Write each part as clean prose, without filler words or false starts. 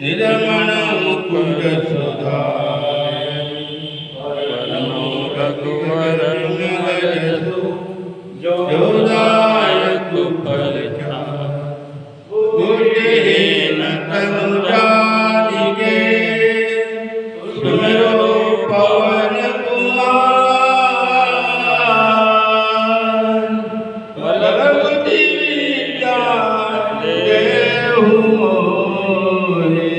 निर्मण मुकुट सुधारि परमो रघुवर जो दायक फल बुद्धिहीन तनु जानिके सुमिरो पवन कुमार बल बुद्धि विद्या देहु मोहि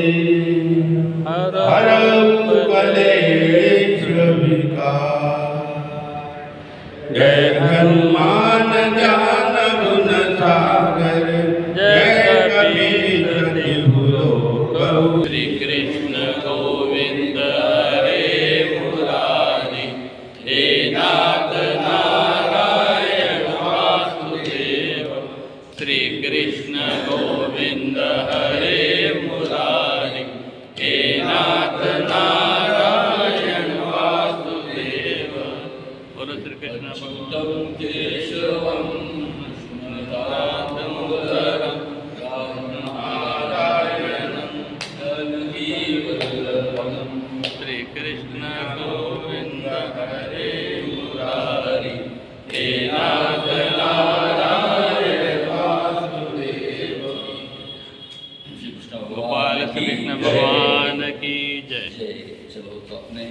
हरहु कलेश विकार। जय हनुमान ज्ञान गुण सागर जय कपीस तिहु लोक श्री कृष्ण गोविंद हरे मुरारी हे नाथ नारायण वासुदेव। श्री कृष्ण गोविंद हरे मुरारी हे नाथ नारायण वासुदेव। बोलो श्री कृष्ण भगवान केशवम स्मृतामोदरम नारायणं कलिवल्लभम। श्री कृष्ण गोविंद हरे मुरारी हे नाथ नारायण वासुदेव। गोपाल श्री कृष्ण भगवान की जय। चलो तो अपने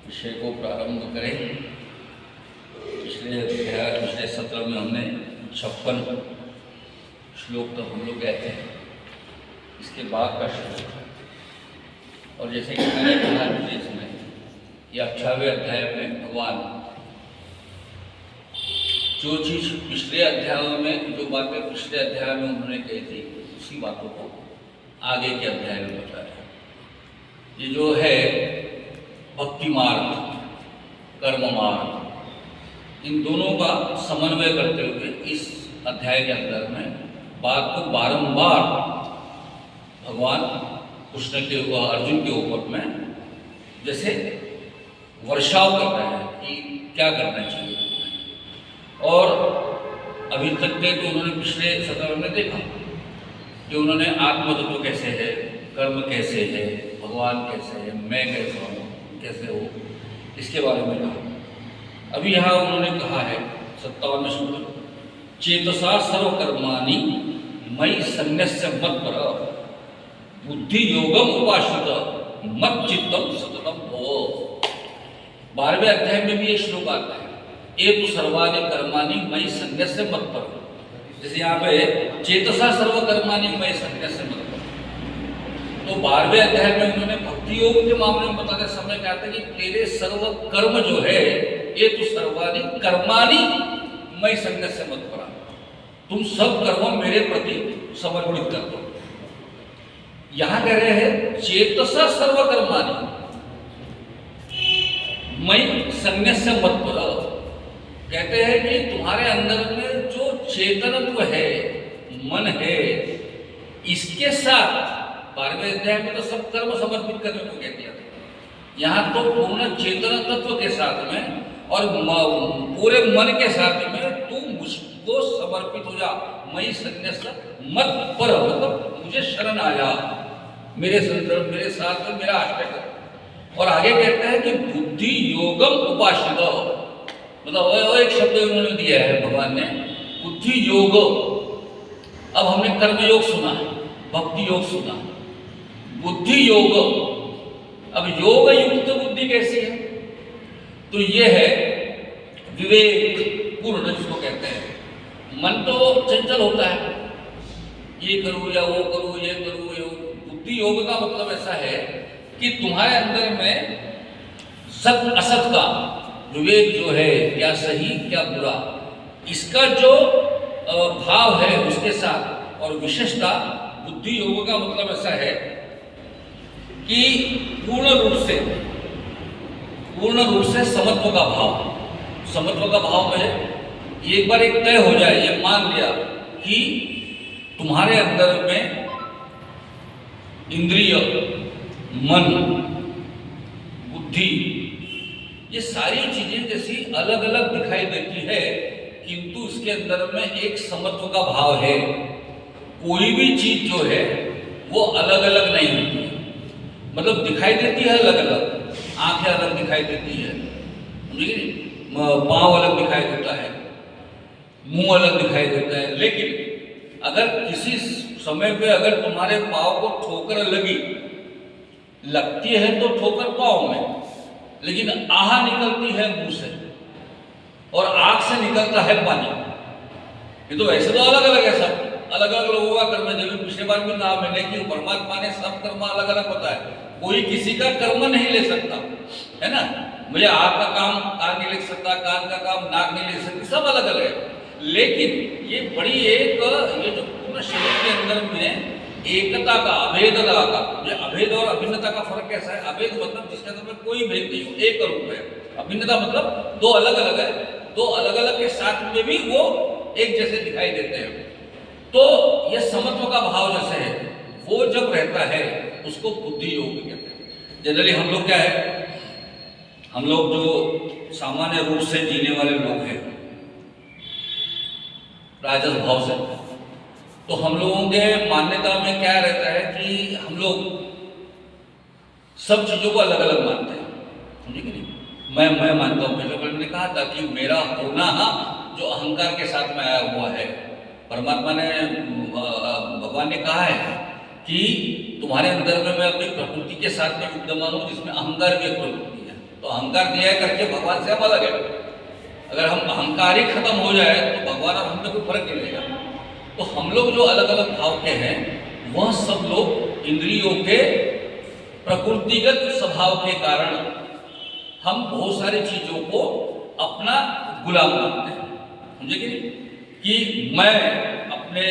विषय को प्रारंभ करें। पिछले सत्र में हमने 56 श्लोक तक हम लोग गए थे। इसके बाद का श्लोक और जैसे कि मैंने कहा इसमें कि 28वें अध्याय में भगवान जो चीज पिछले अध्यायों में जो बातें पिछले अध्याय में उन्होंने कही थी उसी बातों को आगे के अध्याय में बताया। ये जो है भक्ति मार्ग कर्म मार्ग इन दोनों का समन्वय करते हुए इस अध्याय के अंदर में बात को बारंबार भगवान कृष्ण के अर्जुन के ऊपर में जैसे वर्षाव कर रहे हैं कि क्या करना चाहिए। और अभी तक के तो उन्होंने पिछले सत्र में देखा कि उन्होंने आत्मतत्व कैसे है, कर्म कैसे है, भगवान कैसे है, मैं कैसे हूँ, कैसे हो, इसके बारे में कहा। अभी यहाँ उन्होंने कहा है 57वें श्लोक चेतसा सर्वकर्माणि मयि सन्न्यस्य मत्पर बुद्धि योगम उपाश्रित मत चित्तम सततम भव। 12वें अध्याय में भी ये श्लोक आता है ये तो सर्वाणि कर्माणि मयि सन्न्यस्य मत्पर। जैसे यहाँ पे चेतसा सर्वकर्माणि मयि सन्न्यस्य मत्पर। तो 12वें अध्याय में उन्होंने भक्ति योग के मामले में बताते समय कहते हैं कि तेरे सर्व कर्म जो है ये तो सर्वाणि कर्माणि मयि सन्न्यस्य मत्पर। तुम सब कर्म मेरे प्रति समर्पित कर दो। यहां कह रहे हैं चेतसा सर्वकर्माणि मयि सन्न्यस्य मत्पर। कहते हैं कि तुम्हारे अंदर में जो चेतनत्व है, मन है, इसके साथ 12वें अध्याय में तो सब कर्म समर्पित करने को कह दिया था। यहाँ तो पूर्ण चेतन तत्व के साथ में और पूरे मन के साथ में तू मुझको समर्पित हो जा। मयि सन्न्यस्य मत पर मतलब मुझे शरण आया, मेरे संदर्भ मेरे साथ में मेरा आश्रय कर। और आगे कहते हैं कि बुद्धि योगम उपाश्रित मतलब वो एक शब्द उन्होंने दिया है भगवान ने बुद्धि योग। अब हमने कर्म योग सुना, भक्ति योग सुना, बुद्धि योग। अब योग युक्त बुद्धि कैसी है? तो ये है विवेक पूर्ण जिसको कहते हैं। मन तो चंचल होता है, ये करूँ या वो करूँ, ये करूँ ये। बुद्धि योग का मतलब ऐसा है कि तुम्हारे अंदर में सत असत का विवेक जो है, क्या सही क्या बुरा, इसका जो भाव है उसके साथ। और विशेषता बुद्धि योग का मतलब ऐसा है कि पूर्ण रूप से समत्व का भाव। समत्व का भाव में एक बार एक तय हो जाए, ये मान लिया कि तुम्हारे अंदर में इंद्रिय, मन, बुद्धि, ये सारी चीजें जैसी अलग अलग दिखाई देती है, किंतु इसके अंदर में एक समत्व का भाव है। कोई भी चीज जो है वो अलग अलग नहीं होती है। मतलब दिखाई देती है अलग अलग, आंखें अलग दिखाई देती है, पाँव अलग दिखाई देता है, मुंह अलग दिखाई देता है। लेकिन अगर किसी समय पे अगर तुम्हारे पाँव को ठोकर लगती है तो ठोकर पाँव में, लेकिन आह निकलती है मुंह से और आँख से निकलता है पानी। ये तो वैसे तो अलग अलग है, सब अलग अलग लोगों का कर्म है। जब पिछले बार भी कहा मैंने कि परमात्मा ने सब कर्म अलग अलग बताया, कोई किसी का कर्म नहीं ले सकता, है ना। मुझे आँख का काम कान नहीं ले सकता, कान का काम नाक नहीं ले सकती, सब अलग अलग है। लेकिन ये बड़ी एक ये जो पूर्ण शरीर के अंदर में एकता का, अभेदता का, ये अभेद और अभिन्नता का फर्क कैसा है? अभेद मतलब जिसके अंदर में कोई भेद नहीं हो, एक रूप है। अभिन्नता मतलब दो अलग अलग है, दो अलग अलग के साथ में भी वो एक जैसे दिखाई देते हैं। तो ये समत्व का भाव जैसे है, वो जब रहता है उसको बुद्धि योग कहते हैं। जनरली हम लोग क्या है, हम लोग जो सामान्य रूप से जीने वाले लोग हैं राजस भाव से, तो हम लोगों के मान्यता में क्या रहता है कि हम लोग सब चीजों को अलग अलग मानते हैं, समझे कि नहीं। मैं मानता हूँ, पहले मैंने कहा था कि मेरा होना जो अहंकार के साथ में आया हुआ है, परमात्मा ने, भगवान ने कहा है कि तुम्हारे अंदर में मैं अपनी प्रकृति के साथ में विद्यमान हूँ, जिसमें अहंकार की एक प्रवृत्ति है। तो अहंकार दिया करके भगवान से हम अलग है। अगर हम अहंकार ही खत्म हो जाए तो भगवान और हम में कोई फर्क नहीं रहेगा। तो हम लोग जो अलग अलग भाव के हैं, वह सब लोग इंद्रियों के प्रकृतिगत स्वभाव के कारण हम बहुत सारी चीजों को अपना गुलाम मानते हैं, समझे कि नहीं, कि मैं अपने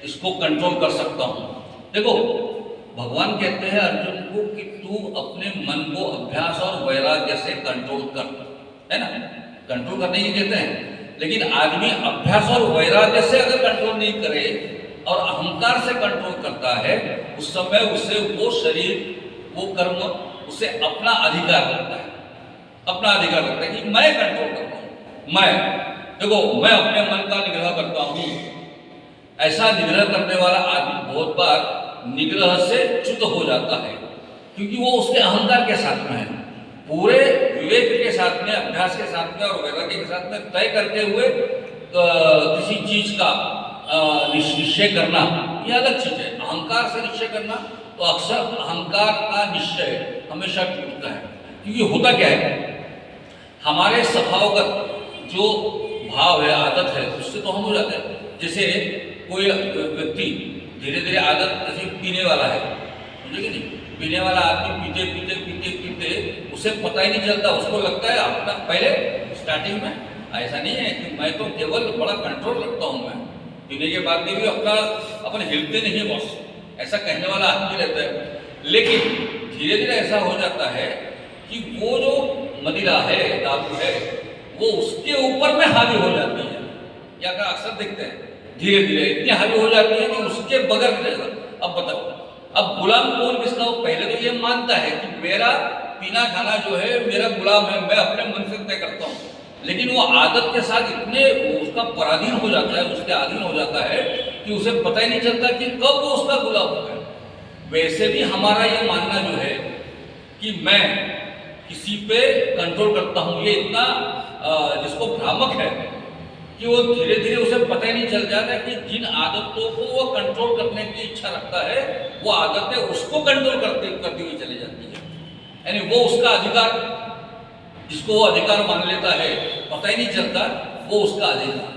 इसको कंट्रोल कर सकता हूं। देखो भगवान कहते हैं अर्जुन को कि तू अपने मन को अभ्यास और वैराग्य से कंट्रोल कर, है ना। कंट्रोल करने की कहते हैं, लेकिन आदमी अभ्यास और वैराग्य से अगर कंट्रोल नहीं करे और अहंकार से कंट्रोल करता है, उस समय उसे वो शरीर, वो कर्म उसे अपना अधिकार लगता है, अपना अधिकार लगता है कि मैं कंट्रोल करता हूं। मैं देखो, मैं अपने मन का निग्रह करता हूं। ऐसा निग्रह करने वाला आदमी बहुत बार निग्रह से च्युत हो जाता है, क्योंकि वो उसके अहंकार के साथ में है। पूरे विवेक के साथ में, अभ्यास के साथ में और वैराग्य के साथ में तय करते हुए किसी चीज का निश्चय करना, ये अलग चीज है। अहंकार से निश्चय करना तो अक्सर अहंकार का निश्चय हमेशा टूटता है, क्योंकि होता क्या है, हमारे स्वभावगत जो भाव है, आदत है, उससे तो हम हो जाते हैं। जैसे कोई व्यक्ति धीरे धीरे आदत, जैसे पीने वाला है, समझे कि नहीं, पीने वाला आदमी पीते पीते पीते पीते उसे पता ही नहीं चलता, उसको लगता है अपना, पहले स्टार्टिंग में ऐसा नहीं है कि मैं तो केवल बड़ा कंट्रोल रखता हूँ, मैं पीने के बाद में भी अपने हिलते नहीं है बॉस, ऐसा कहने वाला आदमी रहता है। लेकिन धीरे धीरे ऐसा हो जाता है कि वो जो मदिरा है, दारू है, वो उसके ऊपर में हावी हो जाती है। या का अक्सर देखते हैं धीरे धीरे इतनी हावी हो जाती है कि उसके बगैर रहेगा। अब बताओ, अब गुलाम कौन किसका? वो पहले तो ये मानता है कि मेरा पीना खाना जो है मेरा गुलाम है, मैं अपने मन से तय करता हूँ, लेकिन वो आदत के साथ इतने उसका पराधीन हो जाता है, उसके अधीन हो जाता है कि उसे पता ही नहीं चलता कि कब वो उसका गुलाम हो गया। वैसे भी हमारा ये मानना जो है कि मैं किसी पे कंट्रोल करता हूँ, ये इतना जिसको भ्रामक है कि वो धीरे धीरे उसे पता ही नहीं चल जाता कि जिन आदतों को वो कंट्रोल करने की इच्छा रखता है, वो आदतें उसको कंट्रोल करती हुई चली जाती है। यानी वो उसका अधिकार, जिसको वो अधिकार मान लेता है, पता ही नहीं चलता वो उसका अधिकार।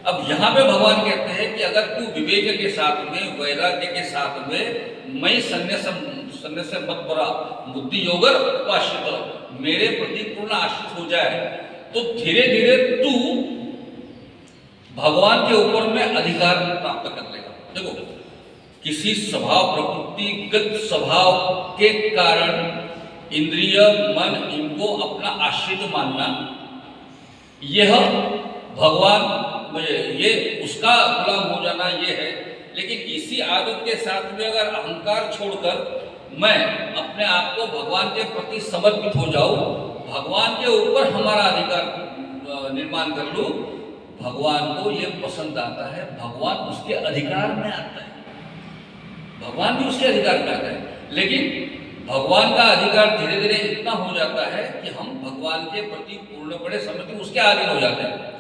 अब यहाँ पे भगवान कहते हैं कि अगर तू विवेक के साथ में, वैराग्य के साथ में, मैं संन्यास मत परा बुद्धि योगर उपाश्रित, मेरे प्रति पूर्ण आश्रित हो जाए, तो धीरे धीरे तू भगवान के ऊपर में अधिकार प्राप्त कर लेगा। देखो, किसी स्वभाव, प्रकृतिगत स्वभाव के कारण इंद्रिय, मन, इनको अपना आश्रित मानना, यह भगवान, ये उसका गुलाम हो जाना, ये है। लेकिन इसी आदत के साथ में अगर अहंकार छोड़कर मैं अपने आप को भगवान के प्रति समर्पित हो जाऊं, भगवान के ऊपर हमारा अधिकार निर्माण कर लूं, भगवान को ये पसंद आता है, भगवान उसके अधिकार में आता है। भगवान भी उसके अधिकार में आता है, लेकिन भगवान का अधिकार धीरे धीरे इतना हो जाता है कि हम भगवान के प्रति पूर्णपणे समर्पित उसके अधीन हो जाते हैं।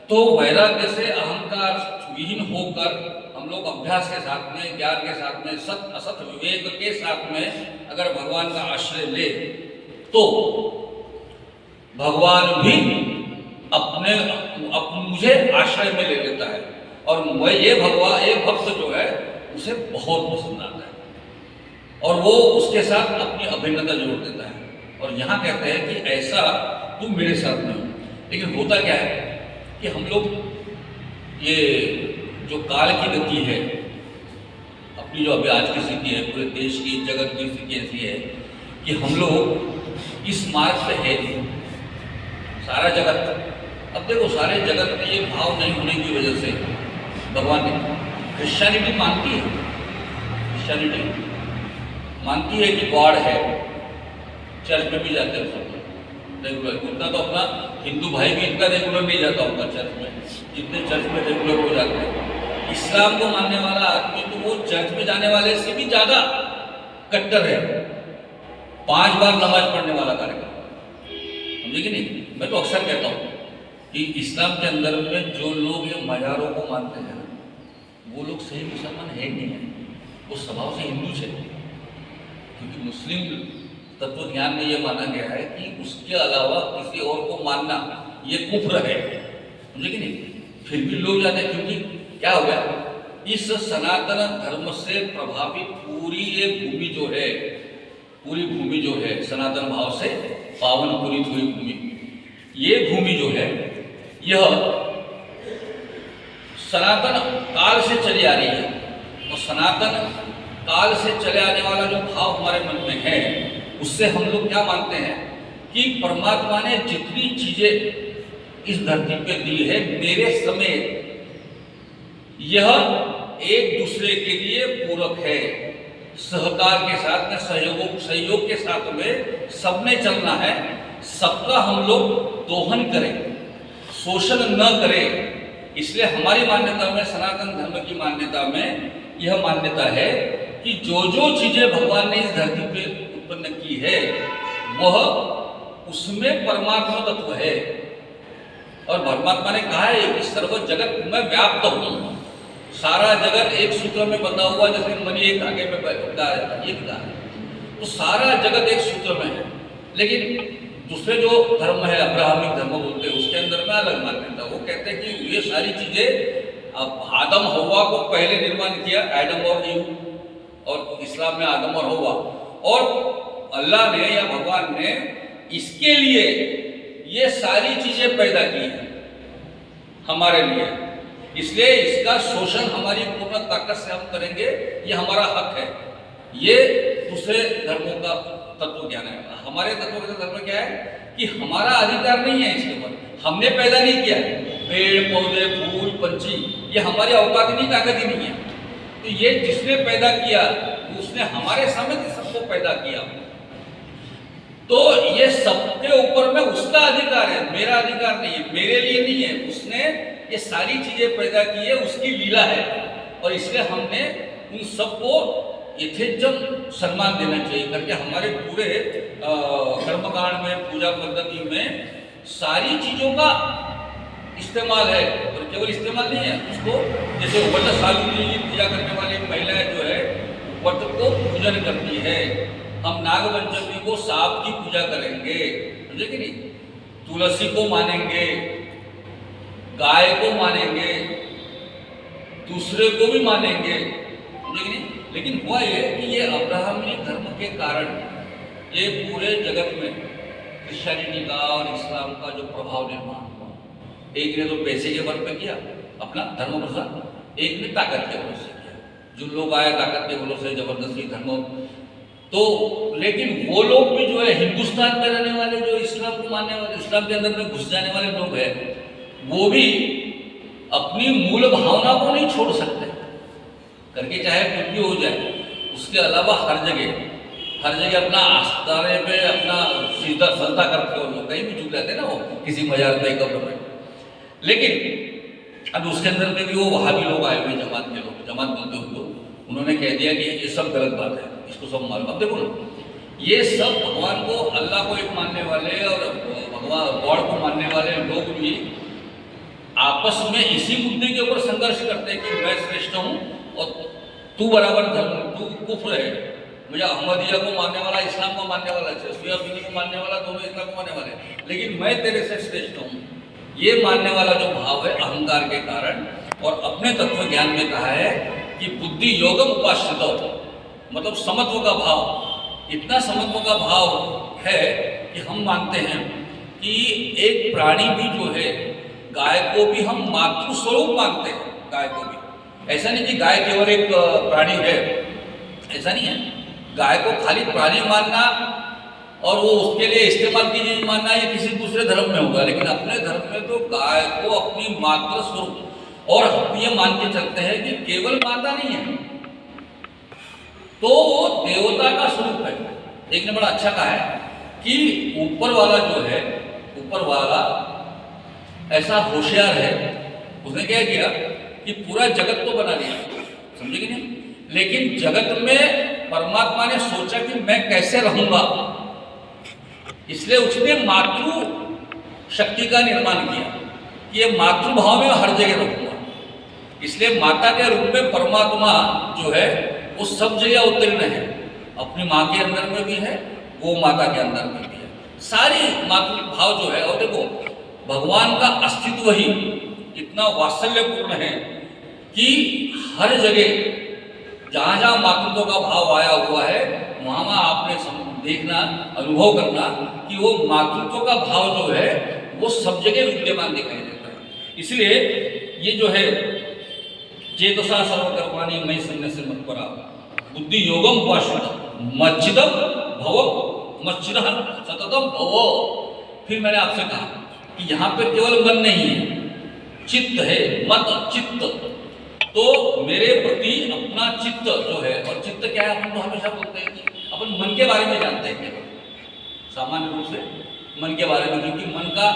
तो वैराग्य से अहंकार विहीन होकर हम लोग अभ्यास के साथ में, ज्ञान के साथ में, सत असत विवेक के साथ में अगर भगवान का आश्रय ले तो भगवान भी मुझे आश्रय में ले लेता है। और मैं ये भक्त जो है उसे बहुत पसंद आता है और वो उसके साथ अपनी अभिन्नता जोड़ देता है। और यहाँ कहते हैं कि ऐसा तुम मेरे साथ में हो। लेकिन होता क्या है कि हम लोग ये जो काल की गति है, अपनी जो अभी आज की स्थिति है, पूरे देश की जगत की स्थिति ऐसी है कि हम लोग इस मार्ग पे है नहीं। सारा जगत, अब देखो सारे जगत में ये भाव नहीं होने की वजह से भगवान ने क्रिश्चियनिटी मानती है, क्रिश्चियनिटी मानती है कि गॉड है, चर्च में भी जाते हैं सब रेगुलर। उतना तो अपना हिंदू भाई भी इनका रेगुलर नहीं जाता होगा चर्च में, जितने चर्च में रेगुलर हो जाते हैं। इस्लाम को मानने वाला आदमी तो वो चर्च में जाने वाले से भी ज़्यादा कट्टर है, 5 बार नमाज पढ़ने वाला कार्यक्रम, समझे कि नहीं। मैं तो अक्सर कहता हूँ कि इस्लाम के अंदर में जो लोग ये मज़ारों को मानते हैं वो लोग सही मुसलमान है नहीं है, वो स्वभाव से हिंदू है। क्योंकि मुस्लिम तत्व ज्ञान में ये माना गया है कि उसके अलावा किसी और को मानना ये कुफ्र है, समझे कि नहीं। फिर भी लोग जाते हैं, क्योंकि क्या हो गया, इस सनातन धर्म से प्रभावित पूरी ये भूमि जो है, पूरी भूमि जो है सनातन भाव से पावन पूरित हुई भूमि, ये भूमि जो है यह सनातन काल से चली आ रही है। और सनातन काल से चले आने वाला जो भाव हमारे मन में है, उससे हम लोग क्या मानते हैं कि परमात्मा ने जितनी चीजें इस धरती पे दी है मेरे समेत, यह एक दूसरे के लिए पूरक है। सहकार के साथ में, सहयोग के साथ में सबने चलना है। सबका हम लोग दोहन करें, शोषण न करें। इसलिए हमारी मान्यता में, सनातन धर्म की मान्यता में यह मान्यता है कि जो जो चीजें भगवान ने इस धरती पे उत्पन्न की है वह उसमें परमात्मा तत्व है। और परमात्मा ने कहा है कि सर्व जगत में व्याप्त हूँ। सारा जगत एक सूत्र में बंधा हुआ, जैसे मनी एक धागे में बंधा है, ये कहा है। तो सारा जगत एक सूत्र में है। लेकिन दूसरे जो धर्म है, अब्राहमिक धर्म बोलते हैं, उसके अंदर में अलग मान्यता। वो कहते हैं कि ये सारी चीजें आदम हवा को पहले निर्माण किया, एडम और ईव, और इस्लाम में आदम और हवा, और अल्लाह ने या भगवान ने इसके लिए ये सारी चीजें पैदा की है हमारे लिए। इसलिए इसका शोषण हमारी पूर्ण ताकत से हम करेंगे, ये हमारा हक है। ये दूसरे धर्मों का तत्व ज्ञान है। हमारे तत्व का धर्म क्या है कि हमारा अधिकार नहीं है इसके ऊपर, हमने पैदा नहीं किया। पेड़ पौधे फूल पंछी ये हमारी औकात नहीं, ताकत ही नहीं है। तो ये जिसने पैदा किया उसने हमारे समेत सबको पैदा किया। तो ये सबके ऊपर में उसका अधिकार है, मेरा अधिकार नहीं है, मेरे लिए नहीं है। उसने ये सारी चीजें पैदा की है, उसकी लीला है। और इसलिए हमने उन सबको यथेच्छ सम्मान देना चाहिए करके हमारे पूरे कर्मकांड में, पूजा पद्धति में सारी चीजों का इस्तेमाल है। और केवल इस्तेमाल नहीं है, उसको जैसे वट सावित्री की पूजा करने वाली महिलाएं जो है वट को पूजन करती है। हम नागपंचमी को सांप की पूजा करेंगे, समझे कि नहीं। तुलसी को मानेंगे, गाय को मानेंगे, दूसरे को भी मानेंगे, समझे कि नहीं। लेकिन हुआ ये कि ये अब्राहमिक धर्म के कारण ये पूरे जगत में क्रिश्चियनिटी का और इस्लाम का जो प्रभाव निर्माण हुआ, एक ने तो पैसे के बल पे किया अपना धर्म प्रसार, एक ने ताकत के बल से किया। जो लोग आए ताकत के बलों से जबरदस्ती धर्म, तो लेकिन वो लोग भी जो है हिंदुस्तान में रहने वाले, जो इस्लाम को मानने वाले, इस्लाम के अंदर में घुस जाने वाले लोग हैं, वो भी अपनी मूल भावना को नहीं छोड़ सकते करके, चाहे कुछ भी हो जाए। उसके अलावा हर जगह अपना आस्थाने पे अपना सीधा सजदा करते हो लोग, कहीं भी झुक जाते ना वो किसी मजार पे, कब्र में। लेकिन अब उसके अंदर में भी वो वहां भी लोग आए हुए, जमात के लोग, जमात बोलते हो, उन्होंने कह दिया कि ये सब गलत बात है, इसको सब मालूम। अब देखो ना, ये सब भगवान को, अल्लाह को एक मानने वाले और भगवान गॉड को मानने वाले लोग भी आपस में इसी मुद्दे के ऊपर संघर्ष करते हैं कि मैं श्रेष्ठ हूँ और तू बराबर धर्म, तू कुफ्र है। मुझे अहमदिया को मानने वाला, इस्लाम को मानने वाला, शिया को मानने वाला, दोनों इस्लाम को मानने वाले, लेकिन मैं तेरे से श्रेष्ठ हूँ। ये मानने वाला जो भाव है अहंकार के कारण, और अपने तत्व ज्ञान में कहा है कि बुद्धि योगम उपाश्रितो, मतलब समत्व का भाव। इतना समत्व का भाव है कि हम मानते हैं कि एक प्राणी भी जो है, गाय को भी हम मातृ स्वरूप मानते हैं। गाय को भी ऐसा नहीं कि गाय केवल एक प्राणी है, ऐसा नहीं है। गाय को खाली प्राणी मानना और वो उसके लिए इस्तेमाल की चीज मानना ये किसी दूसरे धर्म में होगा, लेकिन अपने धर्म में तो गाय को अपनी मातृ स्वरूप, और हम ये मान के चलते हैं कि केवल माता नहीं है, तो वो देवता का स्वरूप है। एक ने बड़ा अच्छा कहा है कि ऊपर वाला जो है, ऊपर वाला ऐसा होशियार है, उसने क्या किया कि पूरा जगत तो बना लिया, समझे कि नहीं, लेकिन जगत में परमात्मा ने सोचा कि मैं कैसे रहूंगा, इसलिए उसने मातृ शक्ति का निर्माण किया कि ये मातृभाव में हर जगह रहूंगा। इसलिए माता के रूप में परमात्मा जो है वो सब जगह अवतीर्ण है, अपनी माँ के अंदर में भी है, गौ माता के अंदर में भी है, सारी मातृभाव जो है। और देखो भगवान का अस्तित्व ही इतना वात्सल्यपूर्ण है कि हर जगह जहाँ जहाँ मातृत्व का भाव आया हुआ है, वहाँ वहाँ आपने देखना, अनुभव करना कि वो मातृत्व का भाव जो है वो सब जगह विद्यमान दिखाई देता है। इसलिए ये जो है चेतसा सर्वकर्माणि मयि सन्न्यस्य मत्परा बुद्धि योगम उपाश्रितः मच्चिदम भव मच्चिदः सततम भव। फिर मैंने आपसे कहा कि यहाँ पे केवल मन नहीं है, चित्त है, मत चित्त। तो मेरे प्रति अपना चित्त जो है, और चित्त क्या है, अपन तो हमेशा बोलते हैं कि अपन मन के बारे में जानते हैं केवल, सामान्य रूप से मन के बारे में, क्योंकि मन का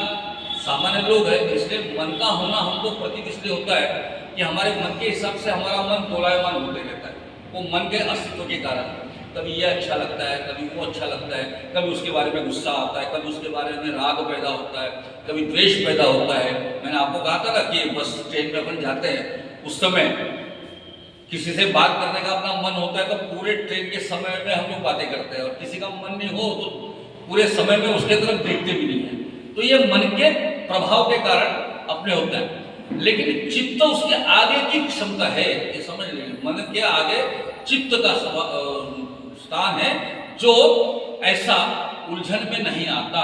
सामान्य लोग है, इसलिए मन का होना हमको प्रतीत इसलिए होता है कि हमारे मन के हिसाब से हमारा मन दोलायमान होते रहता है। वो मन के अस्तित्व के कारण कभी ये अच्छा लगता है, कभी वो अच्छा लगता है, कभी उसके बारे में गुस्सा आता है, कभी उसके बारे में राग पैदा होता है, कभी द्वेष पैदा होता है। मैंने आपको कहा था ना कि बस ट्रेन में अपन जाते हैं, उस समय किसी से बात करने का अपना मन होता है तो पूरे ट्रेन के समय में हम लोग बातें करते हैं, और किसी का मन नहीं हो तो पूरे समय में उसके तरफ देखते भी नहीं है। तो ये मन के प्रभाव के कारण अपने होता है, लेकिन चित्त उसके आगे की क्षमता है, ये समझ लीजिए। मन के आगे चित्त का स्थान है, जो ऐसा उलझन में नहीं आता,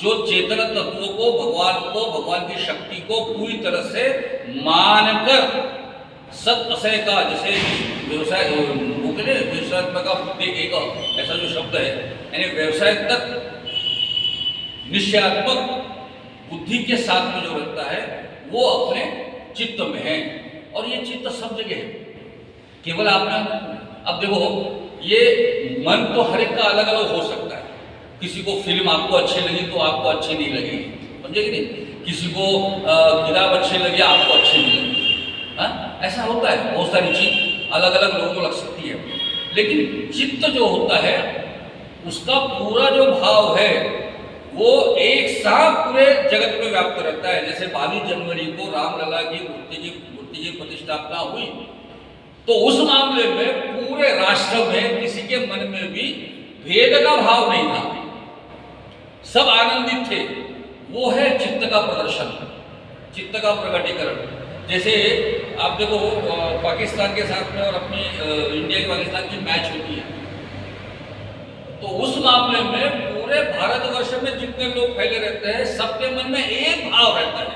जो चेतन तत्वों को, भगवान की शक्ति को पूरी तरह से मानकर सत असय का, जैसे व्यवसाय व्यवसायत्मक एक ऐसा जो शब्द है, यानी व्यवसाय तक निश्चयात्मक बुद्धि के साथ में जो रहता है वो अपने चित्त में है, और ये चित्त सब जगह है, केवल आपने। अब देखो ये मन तो हर एक का अलग अलग हो सकता है, किसी को फिल्म आपको अच्छी लगी तो आपको अच्छी नहीं लगेगी, समझे कि नहीं, किसी को किताब अच्छी लगी आपको अच्छी नहीं लगी, हाँ ऐसा होता है। बहुत सारी चीज अलग अलग लोगों को लग सकती है, लेकिन चित्त जो होता है उसका पूरा जो भाव है वो एक साथ पूरे जगत में व्याप्त रहता है। जैसे 22 जनवरी को रामलला की मूर्ति की प्रतिष्ठापना हुई, तो उस मामले में पूरे राष्ट्र में किसी के मन में भी भेद का भाव नहीं था, सब आनंदित थे। वो है चित्त का प्रदर्शन, चित्त का प्रकटीकरण। जैसे आप देखो पाकिस्तान के साथ में और अपनी इंडिया की पाकिस्तान की मैच होती है, तो उस मामले में पूरे भारतवर्ष में जितने लोग फैले रहते हैं, सबके मन में एक भाव रहता है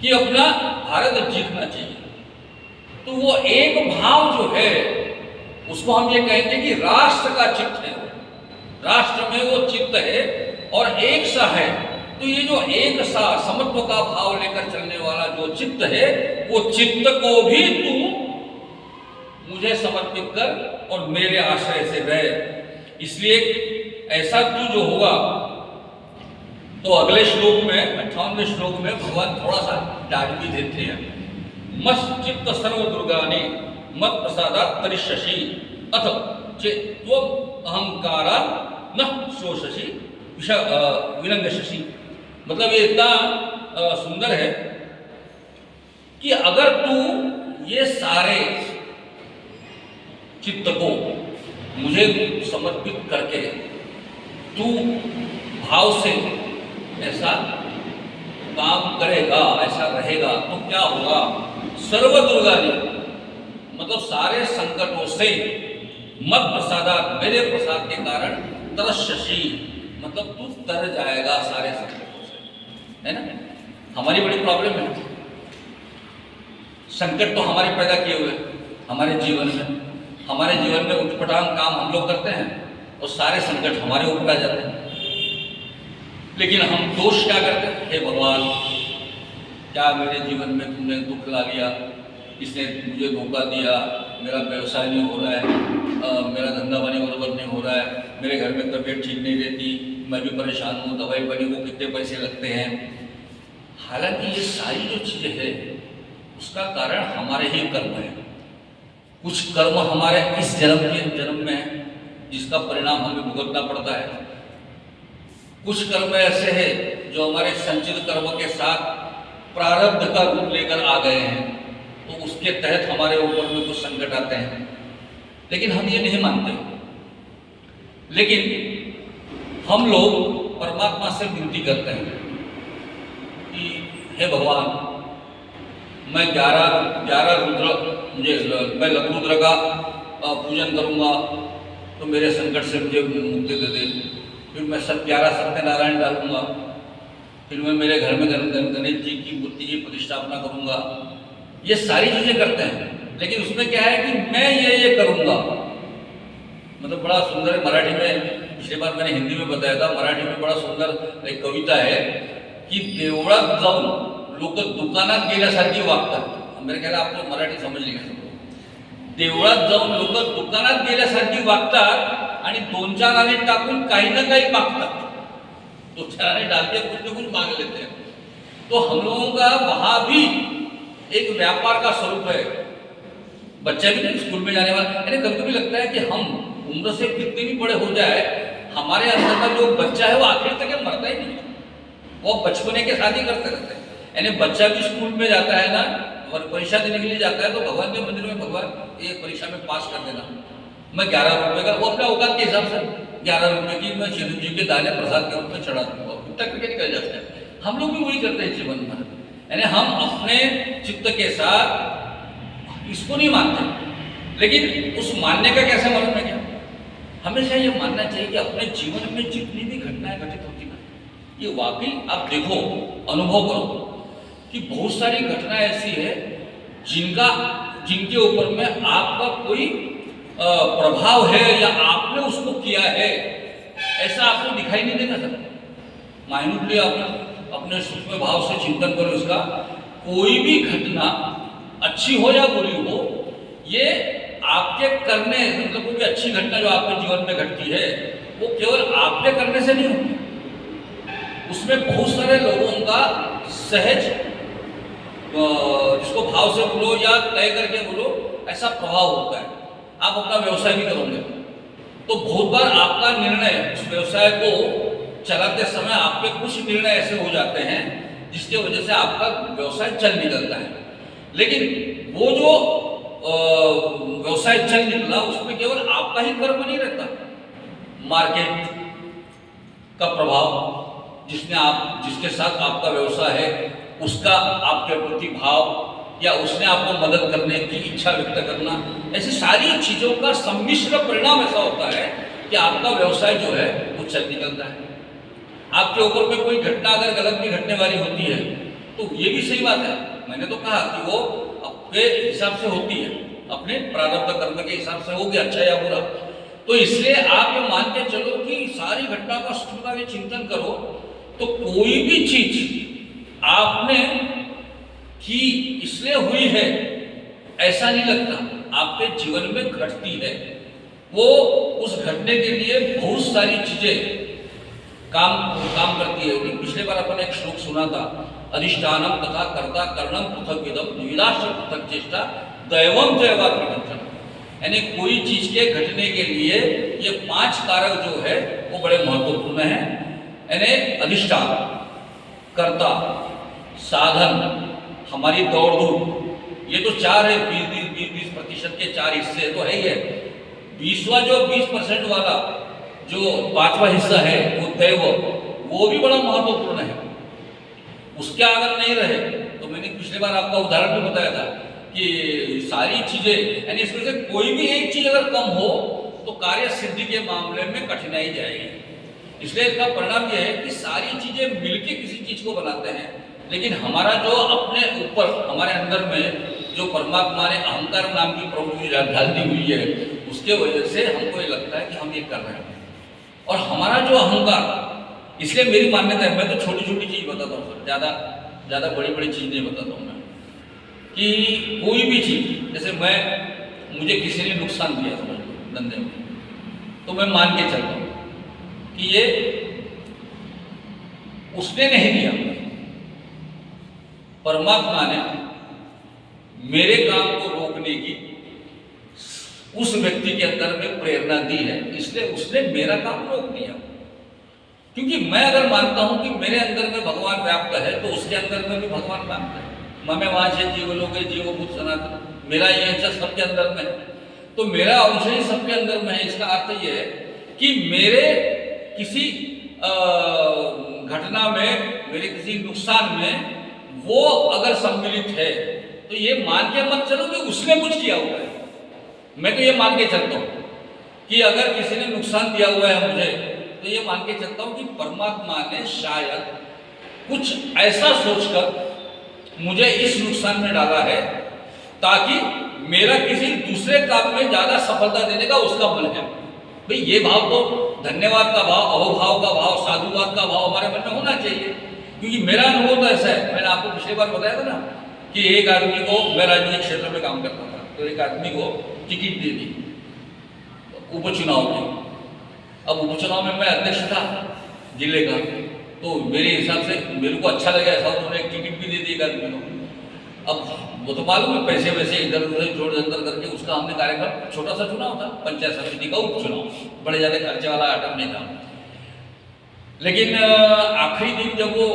कि अपना भारत जीतना चाहिए। तो वो एक भाव जो है उसको हम ये कहेंगे कि राष्ट्र का चित्त है, राष्ट्र में वो चित्त है और एक सा है। तो ये जो एक सा समत्व का भाव लेकर चलने वाला जो चित्त है, वो चित्त को भी तू मुझे समर्पित कर और मेरे आश्रय से रह। इसलिए ऐसा तू जो होगा, तो अगले श्लोक में 58वें श्लोक में भगवान थोड़ा सा डांट भी देते हैं। मस्त चित्त सर्व दुर्गानी मत प्रसादात् तरिष्यसि अथ चेत् त्वम् अहंकारात् न शोषसि विनंगसि। मतलब ये इतना सुंदर है कि अगर तू ये सारे चित्त को मुझे समर्पित करके तू भाव से ऐसा काम करेगा, ऐसा रहेगा, तो क्या होगा? सर्व दुर्गानि, मतलब सारे संकटों से, मत प्रसादात्, मेरे प्रसाद के कारण, तरस्यसि, मतलब तू तर जाएगा सारे संकटों से, है ना? हमारी बड़ी प्रॉब्लम है, संकट तो हमारे पैदा किए हुए हमारे जीवन में उटपटांग काम हम लोग करते हैं और सारे संकट हमारे ऊपर आ जाते हैं। लेकिन हम दोष क्या करते हैं? हे भगवान, क्या मेरे जीवन में तुमने दुख ला लिया, इसने मुझे धोखा दिया, मेरा व्यवसाय नहीं हो रहा है, मेरा धंधा पानी बराबर नहीं हो रहा है, मेरे घर में तबीयत ठीक नहीं रहती, मैं भी परेशान हूँ, दवाई पानी को कितने पैसे लगते हैं। हालांकि ये सारी जो चीज़ें हैं उसका कारण हमारे ही कर्म है। कुछ कर्म हमारे इस जन्म में है जिसका परिणाम हमें भुगतना पड़ता है। कुछ कर्म ऐसे हैं जो हमारे संचित कर्म के साथ प्रारब्ध का रूप लेकर आ गए हैं, तो उसके तहत हमारे ऊपर में कुछ संकट आते हैं, लेकिन हम ये नहीं मानते। लेकिन हम लोग परमात्मा से विनती करते हैं कि हे भगवान, मैं 11 रुद्र, मैं लघुरुद्र का पूजन करूंगा तो मेरे संकट से मुझे मुक्ति दे दे। फिर मैं 11 सत्यनारायण डालूंगा, फिर मैं मेरे घर में गणेश जी की मूर्ति की प्रतिष्ठापना करूंगा। ये सारी चीज़ें करते हैं, लेकिन उसमें क्या है कि मैं ये करूंगा। मतलब बड़ा सुंदर मराठी में, पिछली बार मैंने हिंदी में बताया था, मराठी में बड़ा सुंदर एक कविता है की देवळात जाऊन लोक दुकानात गेल्यासारखी वागतात। मेरे ख्याल आप तो मराठी समजली का? देवळात जाऊन लोक दुकानात गेल्यासारखी वागतात आणि 2-4 आने टाकून काही ना काही मागतात। 2-4 आने डाल के कुछ न कुछ मांग लेते हैं। तो हम लोगों का वहां भी एक व्यापार का स्वरूप है। बच्चा भी नहीं स्कूल में जाने वाला, यानी कभी कभी लगता है कि हम उम्र से कितने भी बड़े हो जाए, हमारे अंदर का जो बच्चा है वो आखिर तक मरता ही नहीं, वो बचपने के साथ ही करते रहते हैं। यानी बच्चा भी स्कूल में जाता है ना, और परीक्षा देने के लिए जाता है, तो भगवान के मंदिर में भगवान ये परीक्षा में पास कर देना, मैं 11 रुपए का, वो अपने औकात के हिसाब से 11 रुपए की मैं चिरंजीव जी के दाने प्रसाद के रूप में चढ़ा दूंगा, इतना करके निकल जाते हैं। हम लोग भी वही करते हैं जीवन में, यानी हम अपने चित्त के साथ इसको नहीं मानते, लेकिन उस मानने का कैसे मालूम है? क्या हमेशा ये मानना चाहिए कि अपने जीवन में जितनी भी घटनाएं घटित होती है, ये वाकई आप देखो, अनुभव करो कि बहुत सारी घटनाएं ऐसी है जिनके ऊपर में आपका कोई प्रभाव है या आपने उसको किया है, ऐसा आपको दिखाई नहीं देगा सर। माइन्यूटली आप अपने सूक्ष्म भाव से चिंतन करो इसका। कोई भी घटना अच्छी हो या बुरी हो, ये आपके करने, मतलब कोई भी अच्छी घटना जो आपके जीवन में घटती है वो केवल आपके करने से नहीं होती, उसमें बहुत सारे लोगों का सहज, जिसको भाव से बोलो या तय करके बोलो, ऐसा प्रभाव होता है। आप अपना व्यवसाय भी करोगे तो बहुत बार आपका निर्णय, उस व्यवसाय को चलाते समय आपके कुछ निर्णय ऐसे हो जाते हैं जिसकी वजह से आपका व्यवसाय चल निकलता है। लेकिन वो जो व्यवसाय चल निकला उसमें केवल आपका ही कर्म नहीं रहता, मार्केट का प्रभाव, जिसके साथ आपका व्यवसाय है उसका आपके प्रति भाव, या उसने आपको मदद करने की इच्छा व्यक्त करना, ऐसी सारी चीजों का सम्मिश्र परिणाम ऐसा होता है कि आपका व्यवसाय जो है वो चल निकलता है। आपके ऊपर में कोई घटना अगर गलत भी घटने वाली होती है तो ये भी सही बात है, मैंने तो कहा कि वो अपने हिसाब से होती है, अपने प्रारब्ध कर्म के हिसाब से होगी, अच्छा या बुरा। तो इसलिए आप ये मान के चलो कि सारी घटना का सूक्ष्मता से चिंतन करो, तो कोई भी चीज आपने की इसलिए हुई है ऐसा नहीं लगता, आपके जीवन में घटती है। वो उस घटने के लिए बहुत सारी चीजें काम करती है। पिछले बार अपन एक श्लोक सुना था, अधिष्ठानम तथा कर्ता कर्णम पृथक विदम द्विविधाश्च पृथक चेष्टा दैवम दैवात्मकं, यानी कोई चीज के घटने के लिए ये 5 कारक जो है वो बड़े महत्वपूर्ण है। यानी अधिष्ठान, कर्ता, साधन, हमारी दौड़ धूप, ये तो 4 है। 20% के 4 हिस्से तो है ही है। 20% वाला जो 5वां हिस्सा है वो दैव, वो भी बड़ा महत्वपूर्ण है। उसके अगर नहीं रहे तो मैंने पिछले बार आपका उदाहरण भी बताया था कि सारी चीजें, यानी इसमें से कोई भी एक चीज अगर कम हो तो कार्य सिद्धि के मामले में कठिनाई जाएगी। इसलिए इसका परिणाम यह है कि सारी चीजें मिलके किसी चीज को बनाते हैं, लेकिन हमारा जो अपने ऊपर हमारे अंदर में जो परमात्मा ने अहंकार नाम की प्रवृत्ति डाल दी हुई है, उसके वजह से हमको ये लगता है कि हम ये कर रहे हैं। और हमारा जो अहंकार, इसलिए मेरी मान्यता है, मैं तो छोटी छोटी चीज बताता हूँ सर, ज़्यादा बड़ी बड़ी चीज नहीं बताता हूँ मैं, कि कोई भी चीज, जैसे मुझे किसी ने नुकसान दिया समझ लो धंधे में, तो मैं मान के चलता हूँ कि ये उसने नहीं दिया, परमात्मा ने मेरे काम को रोकने की उस व्यक्ति के अंदर में प्रेरणा दी है, इसलिए उसने मेरा काम रोक दिया। क्योंकि मैं अगर मानता हूं कि मेरे अंदर में भगवान व्याप्त है तो उसके अंदर में भी भगवान व्याप्त है। ममे वांछे जीवलोके जीवभूत सनातन, मेरा ये अंश सबके अंदर में है, तो मेरा अंश ही सबके अंदर में है। इसका अर्थ ये है कि मेरे किसी घटना में, मेरे किसी नुकसान में वो अगर सम्मिलित है तो ये मान के मत चलो कि उसने कुछ किया हुआ है। मैं तो ये मान के चलता हूँ कि अगर किसी ने नुकसान दिया हुआ है मुझे, तो ये मान के चलता हूँ कि परमात्मा ने शायद कुछ ऐसा सोचकर मुझे इस नुकसान में डाला है ताकि मेरा किसी दूसरे काम में ज्यादा सफलता देने का उसका मन है। भाई ये भाव तो धन्यवाद का भाव, अहोभाव का भाव, साधुवाद का भाव हमारे मन में होना चाहिए। क्योंकि मेरा अनुभव तो ऐसा है, मैंने आपको पिछली बार बताया था ना कि एक आदमी को, मैं राजनीतिक क्षेत्र में काम करता था, तो एक आदमी को टिकट दे दी उपचुनाव की। अब उपचुनाव में मैं अध्यक्ष था जिले का, तो मेरे हिसाब से मेरे को अच्छा लगा ऐसा, उन्होंने एक टिकट भी दे दी एक आदमी को। अब वो तो मालूम है पैसे वैसे इधर उधर जोड़ जंतर करके उसका हमने कार्यक्रम, छोटा सा चुनाव था, पंचायत समिति का उपचुनाव, बड़े ज्यादा खर्चे वाला आइटम नहीं था। लेकिन आखिरी दिन जब वो,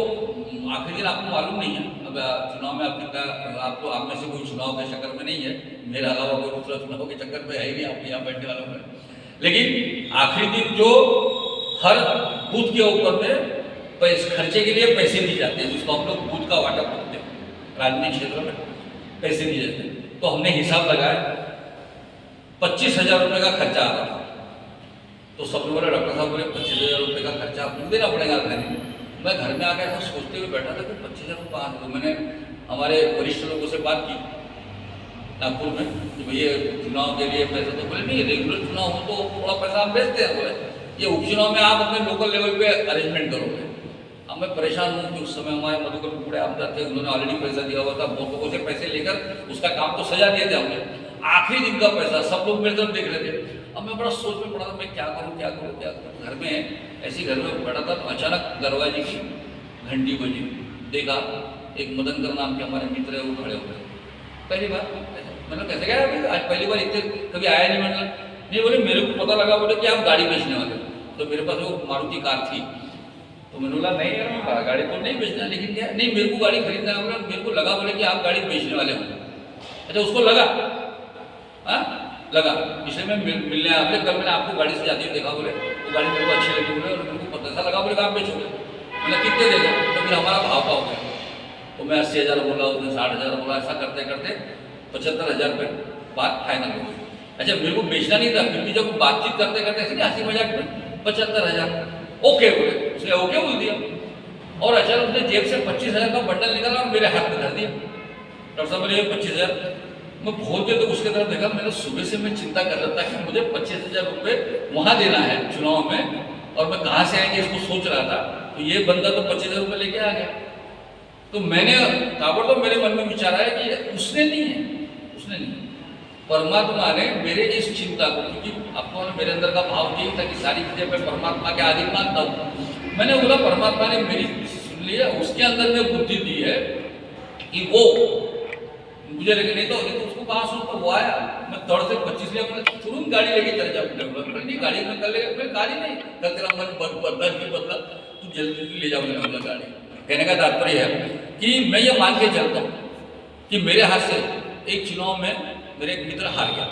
आखिरी दिन आपको मालूम नहीं है, अब चुनाव में आपको आप में से कोई चुनाव के चक्कर में नहीं है, मेरे अलावा कोई दूसरा चुनाव के चक्कर में है ही नहीं आप यहाँ बैठने वालों में। लेकिन आखिरी दिन जो हर बूथ के ऊपर में पैसे खर्चे के लिए पैसे दिए जाते हैं, जिसको हम लोग बूथ का वाटा बोलते हैं, राजनीतिक क्षेत्र में पैसे दिए जाते हैं। तो हमने हिसाब लगाया 25,000 रुपये का खर्चा आ रहा था। तो सबने बोला, डॉक्टर साहब बोले 25,000 रुपये का खर्चा आपको देना पड़ेगा घर में। मैं घर में आकर ऐसा सोचते हुए बैठा था कि 25,000 रुपये कहाँ। तो मैंने हमारे वरिष्ठ लोगों से बात की नागपुर में कि भैया चुनाव के लिए पैसा, तो बोले नहीं रेगुलर चुनाव हो तो थोड़ा पैसा आप भेजते हैं, बोले ये उपचुनाव में आप अपने लोकल लेवल पे अरेंजमेंट करोगे। अब मैं परेशान हूँ कि उस समय हमारे मधुकर टुकड़े आपदा थे, उन्होंने ऑलरेडी पैसा दिया हुआ था, बहुत लोगों से पैसे लेकर उसका काम तो सजा दिए थे हमने। आखिरी दिन का पैसा सब लोग मेरे तरफ देख रहे थे। अब मैं बड़ा सोच में पड़ा था, मैं क्या करूँ क्या करूँ क्या करूँ। घर में ऐसी घर में बैठा था तो अचानक दरवाजे की घंटी बजी, देखा एक मदन कर नाम के हमारे मित्र है वो खड़े हो गए। पहली बार मतलब कैसे गया अभी आज पहली बार, इतने कभी आया नहीं। मतलब नहीं, बोले मेरे को पता लगा, बोले कि आप गाड़ी बेचने वाले। तो मेरे पास वो मारुति कार थी, तो मैंने बोला नहीं यार गाड़ी तो नहीं बेचना, लेकिन क्या नहीं मेरे को गाड़ी खरीदना है। बोला मेरे को लगा, बोले कि आप गाड़ी बेचने वाले हो। अच्छा उसको लगा, हाँ लगा, इसलिए मैं मिलने आया। बोले कल मैंने आपको गाड़ी से जाती हुई देखा, बोले वो गाड़ी मेरे को अच्छी लगी, बोले और मेरे को पता ऐसा लगा, बोले आप बेचोगे। मैंने कितने देगा, तो फिर हमारा भाव का हो गया। तो मैं 80,000 बोला, उसने 60,000 बोला, ऐसा करते करते 75,000 रुपये बात फाइनल हो गई। अच्छा मेरे को बेचना नहीं था, फिर भी जब बातचीत करते करते ऐसे नहीं हंसी मजाक में 75,000 ओके बोले, उसने ओके बोल दिया। और अचानक उसने जेब से 25,000 का बंडल निकाला और मेरे हाथ में धर दिया। डॉक्टर साहब बोले 25,000। मैं बहुत देर तक उसके तरफ देखा। मैंने सुबह से मैं चिंता कर रहा था कि मुझे 25,000 रुपये वहाँ देना है चुनाव में, और मैं कहाँ से आएंगे इसको सोच रहा था। तो ये बंदा तो 25,000 रुपये लेके आ गया। तो मैंने ताबड़तोड़ मेरे मन में विचार आया कि उसने नहीं है, उसने नहीं, परमात्मा ने मेरे इस चिंता को, क्योंकि आपको मेरे अंदर का भाव यही था कि सारी चीजें मैं परमात्मा के अधीन मानता हूँ। मैंने बोला परमात्मा ने मेरी सुन ली है, उसके अंदर में बुद्धि दी है कि वो मुझे लगे नहीं तो उसको कहाँ सुन तो वो आया, मैं दौड़ से 25 लिया, मैंने तुरंत गाड़ी लेके चले जाऊँ। नहीं गाड़ी में कर लेगा, फिर गाड़ी नहीं कल तेरा मन बदला नहीं बदला, तू जल्दी जल्दी ले जाऊँगा अपना गाड़ी। कहने का तात्पर्य है कि मैं ये मान के चलता हूँ कि मेरे हाथ से एक चुनाव में मेरे एक मित्र हार गया,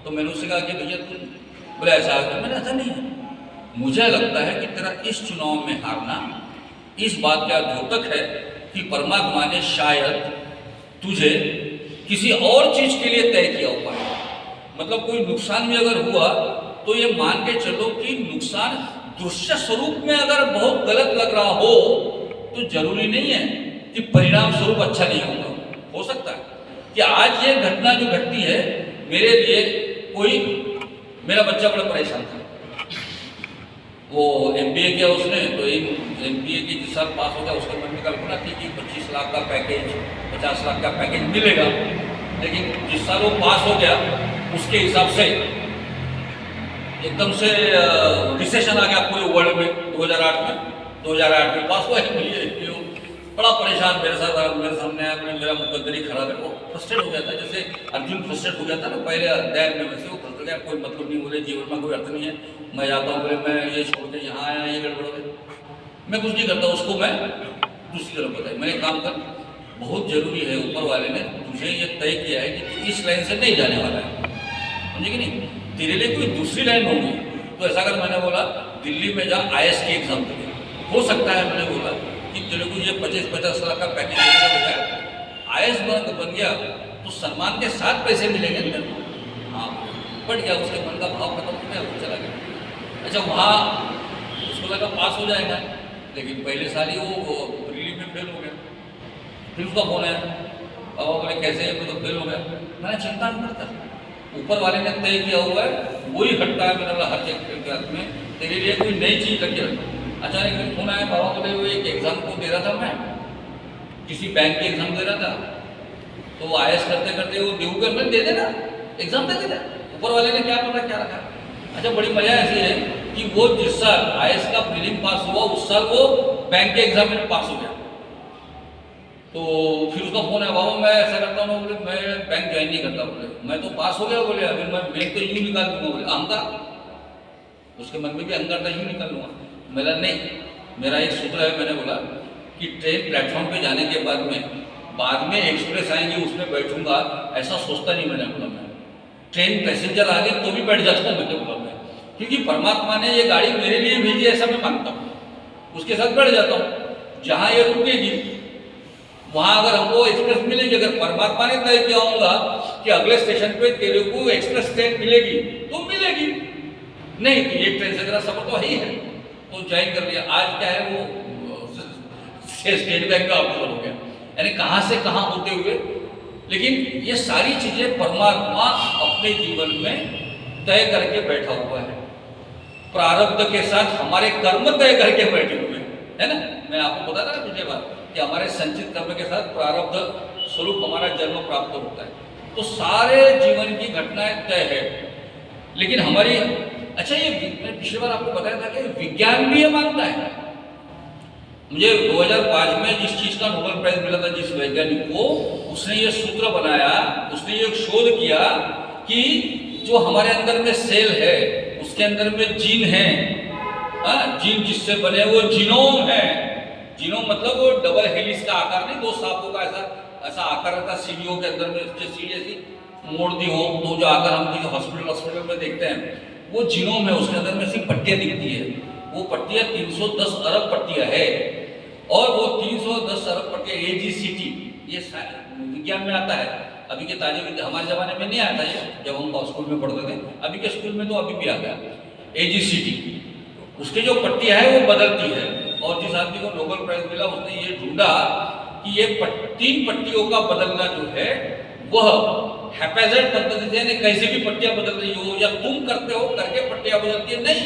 तो मैंने उससे कहा कि भैया तुम बोले ऐसा है, मैंने ऐसा नहीं है, मुझे लगता है कि तेरा इस चुनाव में हारना इस बात का द्योतक है कि परमात्मा ने शायद तुझे किसी और चीज के लिए तय किया हुआ है। मतलब कोई नुकसान भी अगर हुआ तो ये मान के चलो कि नुकसान दृश्य स्वरूप में अगर बहुत गलत लग रहा हो तो जरूरी नहीं है कि परिणाम स्वरूप अच्छा नहीं होगा। हो सकता है कि आज ये घटना जो घटती है मेरे लिए, कोई मेरा बच्चा बड़ा परेशान था, वो MBA किया उसने, तो MBA की जिस साल पास हो गया उसके मन में कल्पना थी कि 25 लाख का पैकेज 50 लाख का पैकेज मिलेगा, लेकिन जिस साल वो पास हो गया उसके हिसाब से एकदम से रिसेशन आ गया पूरे वर्ल्ड में। 2008 में पास हुआ MBA, बड़ा परेशान मेरे साथ, मेरे सामने आया, मेरा मुकद्दरी खराब है, वो फ्रस्ट्रेट हो गया था, जैसे अर्जुन फ्रस्ट्रेट हो गया था ना पहले अध्याय में, वैसे वो फ्रस्ट्रेट गया, कोई मतलब नहीं, बोले जीवन में कोई अर्थ नहीं है, मैं जाता हूँ, बोले मैं ये छोड़ के यहाँ आया, ये गड़बड़ हो गई, मैं कुछ नहीं करता, उसको मैं दूसरी तरफ बताई, मैंने काम कर, बहुत जरूरी है, ऊपर वाले ने तुझे ये तय किया है कि तू इस लाइन से नहीं जाने वाला है, समझे कि नहीं, तेरे लिए कोई दूसरी लाइन होगी। तो ऐसा कर, मैंने बोला दिल्ली में जा IAS की एग्जाम दे, हो सकता है मैंने बोला कि तेरे को ये 25-50 लाख का पैकेज देने के बजाय IAS बन गया तो सम्मान के साथ पैसे मिलेंगे तेरे को। हाँ, बढ़ गया, उसके मन का भाव खत्म हो गया, वो चला गया। अच्छा, वहाँ उसको लगा पास हो जाएगा, लेकिन पहले साल ही वो प्रीलिम में फेल हो गया। फिर उसका फोन आया, बाबा बोले कैसे है, तो फेल हो गया। मैंने चिंता नहीं करता, ऊपर वाले ने तय किया हुआ है, वही हटता है, मैंने बोला हर चीज के हाथ में तेरे लिए कोई नई चीज लग रखी। अच्छा, एक फोन आया, बाबा बोले वो एक एग्जाम को दे रहा था, मैं किसी बैंक की एग्जाम दे रहा था, तो IAS करते करते वो देवघर में दे देना एग्जाम दे देना, ऊपर वाले ने क्या पता क्या रखा। अच्छा, बड़ी मजा ऐसी है कि वो जिस साल IAS का प्रीलिम पास हुआ उस साल वो बैंक के एग्जाम में पास हो गया। तो फिर उसका फोन है, बाबा मैं ऐसा करता हूँ, बोले मैं बैंक ज्वाइन नहीं करता, बोले मैं तो पास हो गया, बोले अभी मैं बैंक तो यूँ निकाल दूंगा, बोले अहंकार, उसके मन में भी अहंकार था, यूँ निकाल लूँगा। मेरा नहीं, मेरा एक सूत्र है, मैंने बोला कि ट्रेन प्लेटफॉर्म पे जाने के बाद में एक्सप्रेस आएंगे उसमें बैठूंगा, ऐसा सोचता नहीं। मैंने बोला मैं ट्रेन पैसेंजर आ गए तो भी बैठ जाता हूँ, मैंने बोला मैं, क्योंकि परमात्मा ने ये गाड़ी मेरे लिए भेजी, ऐसा मैं मानता हूँ, उसके साथ बैठ जाता हूँ। जहाँ ये रुकेगी वहाँ अगर हमको एक्सप्रेस मिलेगी, अगर परमात्मा ने तय किया होगा कि अगले स्टेशन पे तेरे को एक्सप्रेस ट्रेन मिलेगी तो मिलेगी, नहीं तो एक ट्रेन से तेरा सफर तो है ही है, तो ज्वाइन कर लिया। आज क्या है, वो स्टेट बैंक का ऑफिसर हो गया, यानी कहाँ से कहाँ होते हुए। लेकिन ये सारी चीजें परमात्मा अपने जीवन में तय करके बैठा हुआ है, प्रारब्ध के साथ हमारे कर्म तय करके बैठे हुए है ना। मैं आपको बता था ना पिछले बार कि हमारे संचित कर्म के साथ प्रारब्ध स्वरूप हमारा जन्म प्राप्त होता है। तो सारे जीवन की घटनाएं तय है, लेकिन हमारी, अच्छा ये मैं पिछली बार आपको बताया था कि विज्ञान भी ये मानता है। मुझे 2005 में जिस चीज का नोबेल प्राइज मिला था, जिस वैज्ञानिक को, उसने ये सूत्र बनाया, उसने ये शोध किया कि जो हमारे अंदर में सेल है उसके अंदर में जीन है, जीन जिससे बने वो जीनोम है। जीनोम मतलब वो डबल हेलिक्स का आकार नहीं, दो सांपों का ऐसा आकार रहता है सीढ़ियों के अंदर में, सीढ़ी ऐसी मोड़ दी हो तो जो आकार हम हॉस्पिटल में देखते हैं वो जीनोम है। उसके अंदर में सिर्फ पट्टियाँ दिखती है, वो पट्टियाँ 310 अरब पट्टियाँ है, और वो 310 अरब पट्टियाँ AGCT, ये विज्ञान में आता है। अभी के ताजे हमारे ज़माने में नहीं आता ये, जब हम स्कूल में पढ़ते थे, अभी के स्कूल में तो अभी भी आ गया AGCT। उसकी जो पट्टियाँ है वो बदलती है, और जिस आदमी को नोबेल प्राइज मिला उसने ये ढूंढा कि ये 3 पट्टियों का बदलना जो है वह हैप्पैजार्ड पद्धति से, कैसे भी पट्टियां बदल रही हो या तुम करते हो करके पट्टियां बदलती है, नहीं,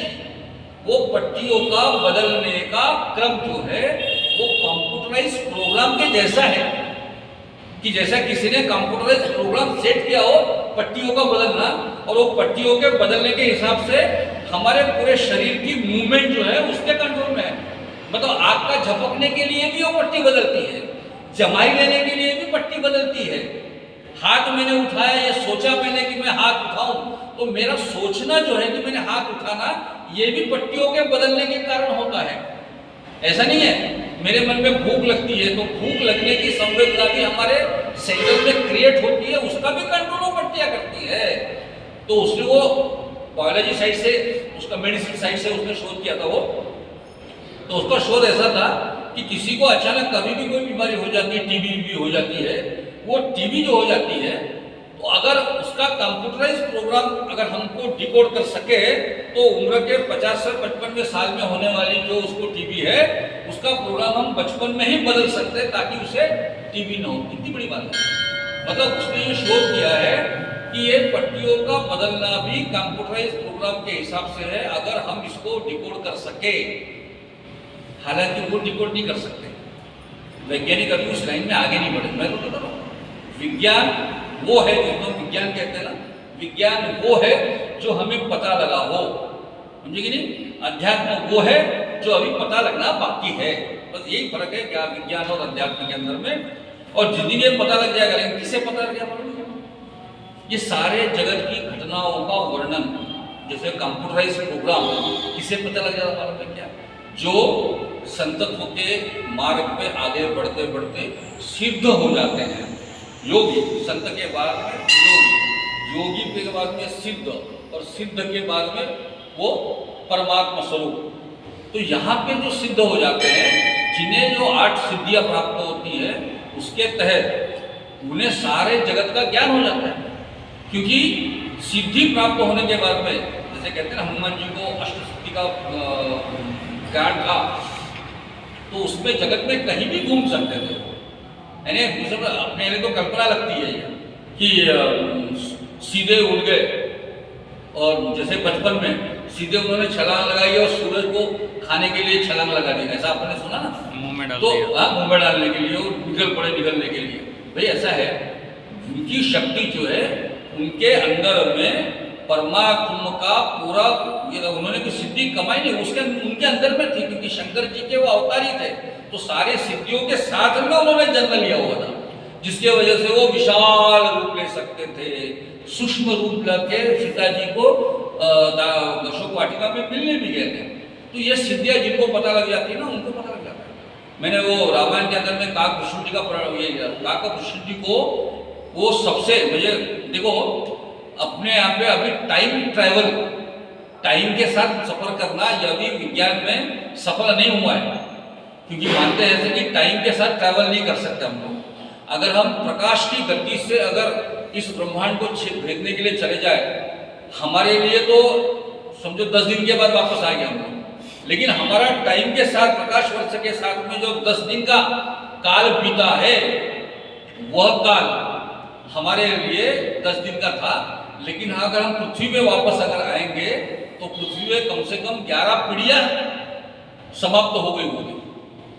वो पट्टियों का बदलने का क्रम जो है वो कंप्यूटराइज प्रोग्राम के जैसा है, कि जैसा किसी ने कंप्यूटराइज प्रोग्राम सेट किया हो पट्टियों का बदलना, और वो पट्टियों के बदलने के हिसाब से हमारे पूरे शरीर की मूवमेंट जो है उसके कंट्रोल में है। मतलब आग का झपकने के लिए भी वो पट्टी बदलती है, जमाई लेने के लिए भी पट्टी बदलती है, हाथ मैंने उठाया, ये सोचा मैंने कि मैं हाथ उठाऊं, तो मेरा सोचना जो है कि मैंने हाथ उठाना, ये भी पट्टियों के बदलने के कारण होता है। ऐसा नहीं है मेरे मन में भूख लगती है तो भूख लगने की संवेदना भी हमारे सेंटर में क्रिएट होती है, उसका भी कंट्रोल वो पट्टियां करती है। तो उसने वो बायोलॉजी साइड से, उसका मेडिसिन साइड से उसने शोध किया था वो। तो उसका शोध ऐसा था कि किसी को अचानक कभी भी कोई बीमारी हो जाती है, टीबी भी हो जाती है, वो टीबी जो हो जाती है तो अगर उसका कंप्यूटराइज प्रोग्राम अगर हमको डिकोड कर सके तो उम्र के 50 से 55 साल में होने वाली जो उसको टीबी है उसका प्रोग्राम हम बचपन में ही बदल सकते हैं ताकि उसे टीबी न हो। कितनी बड़ी बात है। मतलब उसने ये शोध किया है कि ये पट्टियों का बदलना भी कंप्यूटराइज प्रोग्राम के हिसाब से है, अगर हम इसको डिकोड कर सके। हालांकि वो डिकोड नहीं कर सकते, वैज्ञानिक अभी उस लाइन में आगे नहीं बढ़े। मैं तो बता रहा हूँ विज्ञान वो है जिसको विज्ञान कहते हैं ना, विज्ञान वो है जो हमें पता लगा हो, समझे कि नहीं। अध्यात्म वो है जो अभी पता लगना बाकी है। बस यही फर्क है क्या विज्ञान और अध्यात्म के अंदर में। और जिस दिन ये पता लग जाएगा, लेकिन किसे पता लग जाएगा मालूम है? ये सारे जगत की घटनाओं का वर्णन, जैसे कंप्यूटराइज प्रोग्राम, किसे पता लग जाएगा मालूम है क्या? जो संतत्व के मार्ग पे आगे बढ़ते बढ़ते सिद्ध हो जाते हैं। योगी, संत के बाद में योगी, योगी के बाद में सिद्ध, और सिद्ध के बाद में वो परमात्मा स्वरूप। तो यहाँ पे जो सिद्ध हो जाते हैं, जिन्हें जो 8 सिद्धियां प्राप्त होती है, उसके तहत उन्हें सारे जगत का ज्ञान हो जाता है। क्योंकि सिद्धि प्राप्त होने के बाद में, जैसे कहते हैं ना हनुमान जी को अष्टसिद्धि का ज्ञान था, तो उसमें जगत में कहीं भी घूम सकते थे। यानी अपने लिए तो कल्पना लगती है कि सीधे उड़ गए, और जैसे बचपन में सीधे उन्होंने छलांग लगाई और सूरज को खाने के लिए छलांग लगा दी, ऐसा आपने सुना ना, मुंह में डाल तो दिया। मुंह में डालने के लिए, और निकल पड़े निकलने के लिए। भाई ऐसा है, उनकी शक्ति जो है उनके अंदर में परमात्मा का पूरा, ये उन्होंने कोई सिद्धि कमाई नहीं, उसके उनके अंदर में थी, क्योंकि शंकर जी के वो अवतारी थे। तो सारे सिद्धियों के साथ में उन्होंने जन्म लिया हुआ था, जिसके वजह से वो विशाल रूप ले सकते थे। सूक्ष्म रूप लेके सीता जी को अशोक वाटिका में मिलने भी गए थे। तो ये सिद्धियां जिनको पता लग जाती है ना, उनको पता लग जाता है। मैंने वो रामायण के अंदर में काकभूषण जी का काकभूषण जी को वो सबसे, मुझे देखो अपने यहाँ पे अभी टाइम ट्रैवल, टाइम के साथ सफर करना, यह भी विज्ञान में सफल नहीं हुआ है। क्योंकि मानते हैं कि टाइम के साथ ट्रैवल नहीं कर सकते हम लोग। अगर हम प्रकाश की गति से अगर इस ब्रह्मांड को भेदने के लिए चले जाए, हमारे लिए तो समझो 10 दिन के बाद वापस आएंगे हम लोग। लेकिन हमारा टाइम के साथ, प्रकाश वर्ष के साथ में जो 10 दिन का काल बीता है, वह काल हमारे लिए 10 दिन का था। लेकिन अगर हम पृथ्वी में वापस अगर आएंगे तो पृथ्वी में कम से कम 11 पीढ़ियां समाप्त हो गई होगी।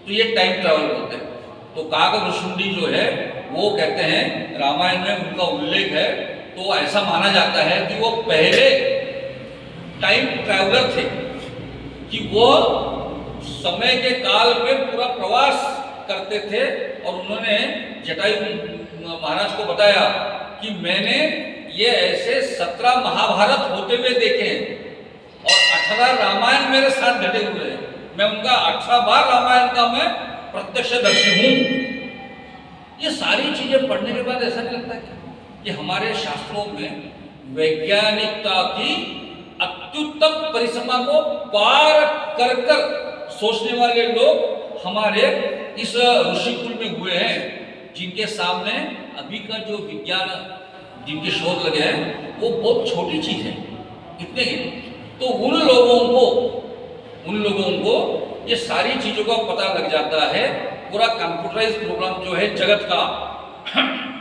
तो ये टाइम ट्रैवल बोलते हैं। तो काकभूषुंडी जो है वो कहते हैं, रामायण में उनका उल्लेख है, तो ऐसा माना जाता है कि वो पहले टाइम ट्रैवलर थे, कि वो समय के काल में पूरा प्रवास करते थे। और उन्होंने जटायु महाराज को बताया कि मैंने ये ऐसे 17 महाभारत होते हुए देखे हैं और 18 रामायण मेरे साथ घटे हुए हैं। मैं उनका 18 बार रामायण का मैं प्रत्यक्षदर्शी हूँ। ये सारी चीजें पढ़ने के बाद ऐसा नहीं लगता कि हमारे शास्त्रों में वैज्ञानिकता की अत्युत्तम परिसीमा को पार कर कर सोचने वाले लोग हमारे इस ऋषिकुल में हुए हैं, जिनके सामने अभी का जो विज्ञान, जिनके शोध लगे हैं, वो बहुत छोटी चीज है, इतने ही। तो उन लोगों को ये सारी चीजों का पता लग जाता है। पूरा कंप्यूटराइज प्रोग्राम जो है जगत का,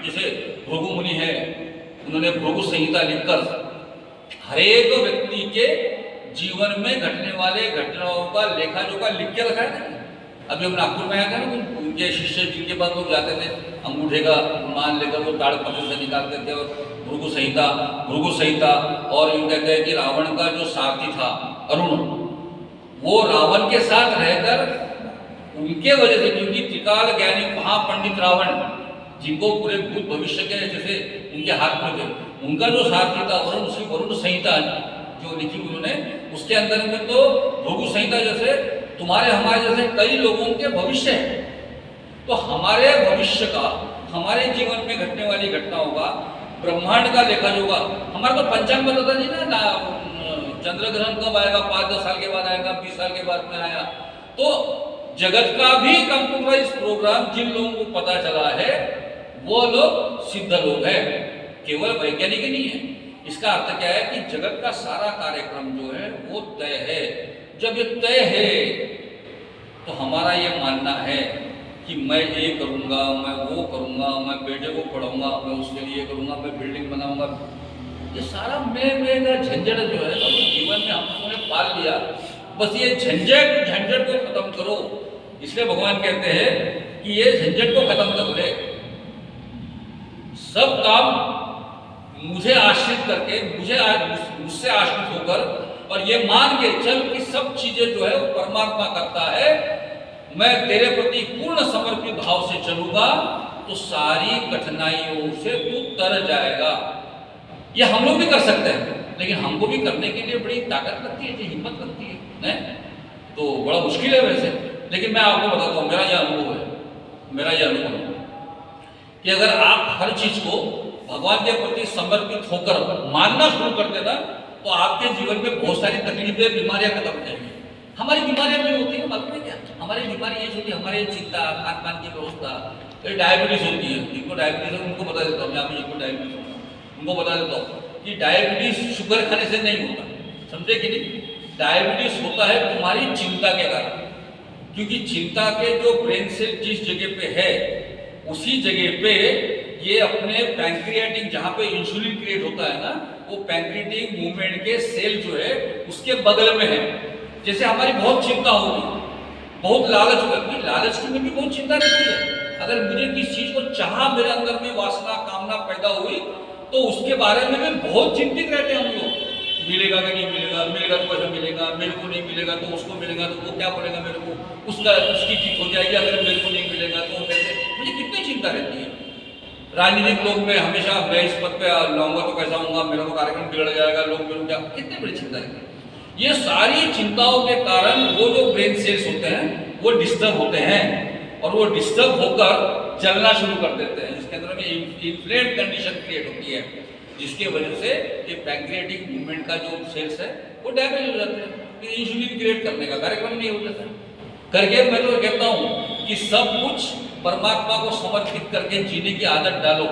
जैसे भृगु मुनि है, उन्होंने भृगु संहिता लिखकर हर एक व्यक्ति के जीवन में घटने वाले घटनाओं का लेखा जोखा लिख के रखा है ना। अभी हम नागपुर में आए थे ना, उनके शिष्य जिनके पास लोग जाते थे, अंगूठे का मान लेकर वो ताड़पत्र से निकालते थे, और भृगु संहिता। और यूँ कहते हैं कि रावण का जो सारथी था अरुण, वो रावण के साथ रहकर उनके वजह से, क्योंकि त्रिकाल ज्ञानी महापंडित रावण जिनको पूरे भूत भविष्य के जैसे उनके हाथ में थे, उनका जो सारथी था वरुण, उसकी वरुण संहिता जो लिखी उन्होंने, उसके अंदर में तो भृगु संहिता जैसे तुम्हारे हमारे जैसे कई लोगों के भविष्य है। तो हमारे भविष्य का, हमारे जीवन में घटने वाली घटनाओं का, ब्रह्मांड का लेखा जोगा, हमारा तो पंचांग बताता नहीं ना, चंद्र ग्रहण कब आएगा, 5-10 साल के बाद आएगा, 20 साल के बाद में आया। तो जगत का भी कंप्यूटराइज प्रोग्राम जिन लोगों को पता चला है वो लोग सिद्ध लोग हैं, केवल वैज्ञानिक ही नहीं है। इसका अर्थ क्या है कि जगत का सारा कार्यक्रम जो है वो तय है। जब ये तय है तो हमारा ये मानना है कि मैं ये करूँगा, मैं वो करूँगा, मैं बेटे को पढ़ाऊँगा, मैं उसके लिए करूँगा, मैं बिल्डिंग बनाऊँगा, ये सारा मैं का झंझट जो है तो जीवन में हम लोगों ने पाल लिया। बस ये झंझट को खत्म करो। इसलिए भगवान कहते हैं कि ये झंझट को खत्म कर ले, सब काम मुझे आश्रित करके, मुझसे आश्रित होकर, और ये मान के चल कि सब चीजें जो है वो परमात्मा करता है, मैं तेरे प्रति पूर्ण समर्पित भाव से चलूंगा तो सारी कठिनाइयों से तू तर जाएगा। ये हम लोग भी कर सकते हैं, लेकिन हमको भी करने के लिए बड़ी ताकत लगती है, हिम्मत लगती है, नहीं? तो बड़ा मुश्किल है वैसे। लेकिन मैं आपको बताता हूँ, मेरा यह अनुभव है कि अगर आप हर चीज को भगवान के प्रति समर्पित होकर मानना शुरू कर देना तो आपके जीवन में बहुत सारी तकलीफें, बीमारियां खत्म हो जाएंगी। हमारी बीमारियां भी होती है, मालूम है क्या? हमारी बीमारी ये होती है, हमारी चिंता, खान पान की व्यवस्था, डायबिटीज होती है। जिनको डायबिटीज है उनको बता देता हूँ, यहाँ पे जिनको डायबिटीज होता है उनको बता देता हूँ कि डायबिटीज शुगर खाने से नहीं होता, समझे कि नहीं? डायबिटीज होता है तुम्हारी चिंता के कारण, क्योंकि चिंता के जो ब्रेन सेल जिस जगह पे है उसी जगह पे ये अपने पैंक्रियाटिक, जहाँ पे इंसुलिन क्रिएट होता है ना, वो पैंक्रियाटिक मूवमेंट के सेल जो है उसके बगल में है। जैसे हमारी बहुत चिंता होगी, बहुत लालच होगी, लालच की में भी बहुत चिंता रहती है। अगर मुझे किसी चीज को चाह, मेरे अंदर में वासना, कामना पैदा हुई तो उसके बारे में भी बहुत चिंतित रहते हैं हम लोग। मिलेगा कि नहीं मिलेगा, मिलेगा तो कैसे मिलेगा, मेरे को नहीं मिलेगा तो उसको मिलेगा तो वो क्या पड़ेगा मेरे को, उसकी ठीक हो जाएगी, अगर मेरे को नहीं मिलेगा तो कैसे, मुझे कितनी चिंता रहती है। राजनीतिक लोग में हमेशा मैं इस पद पे लाऊंगा तो कैसा होऊंगा, मेरा तो कार्यक्रम बिगड़ जाएगा, लोग मेरे क्या, कितनी बड़ी चिंता रहती है। ये सारी चिंताओं के कारण वो जो ब्रेन सेल्स होते हैं वो डिस्टर्ब होते हैं, और वो डिस्टर्ब होकर चलना शुरू कर देते हैं, जिसके अंदर में इन्फ्लेम्ड कंडीशन क्रिएट होती है, जिसके वजह से ये पैंक्रियाटिक मूवमेंट का जो सेल्स है वो डैमेज हो जाते हैं, इंसुलिन क्रिएट करने का कार्यक्रम नहीं हो जाता करके। मैं तो कहता हूँ कि सब कुछ परमात्मा को समर्पित करके जीने की आदत डालो,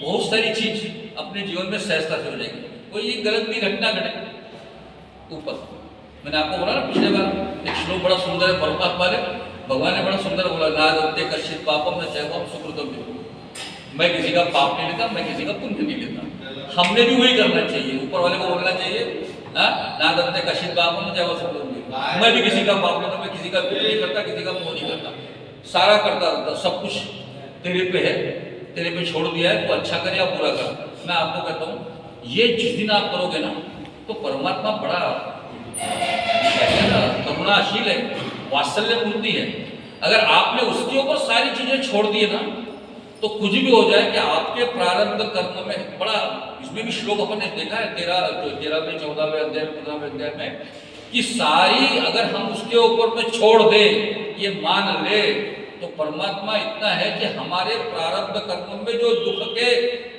बहुत सारी चीज अपने जीवन में सहजता से हो जाएगी। कोई ये गलत भी घटना घटे, ऊपर मैंने आपको बोला ना पिछले बार एक श्लोक बड़ा सुंदर है परमात्मा ने, भगवान ने बड़ा सुंदर बोला, नादत्ते कश्चित् पापम न चैवम सुकृतम। मैं किसी का पाप नहीं लेता, मैं किसी का पुण्य नहीं लेता। हमने भी वही करना चाहिए, ऊपर वाले को बोलना चाहिए, नादत्ते कश्चित् पापम न चैवम सुकृतम। मैं भी किसी का पाप लेता, मैं किसी का पुण्य नहीं करता, किसी का मोह नहीं करता, सारा करता रहता, सब कुछ तेरे पे है, तेरे पे छोड़ दिया है, तो अच्छा कर या बुरा कर। मैं आपको कहता हूँ ये जिस दिन आप करोगे ना तो परमात्मा बड़ा करुणाशील है, वात्सल्य मूर्ति है। अगर आपने उसके ऊपर सारी चीजें छोड़ दी ना तो कुछ भी हो जाए कि आपके प्रारब्ध कर्म में बड़ा, इसमें भी श्लोक अपन ने देखा है 13वें 14वें अध्याय 15वें अध्याय में, कि सारी अगर हम उसके ऊपर में छोड़ दे, ये मान ले, तो परमात्मा इतना है कि हमारे प्रारब्ध कर्मों में जो दुख के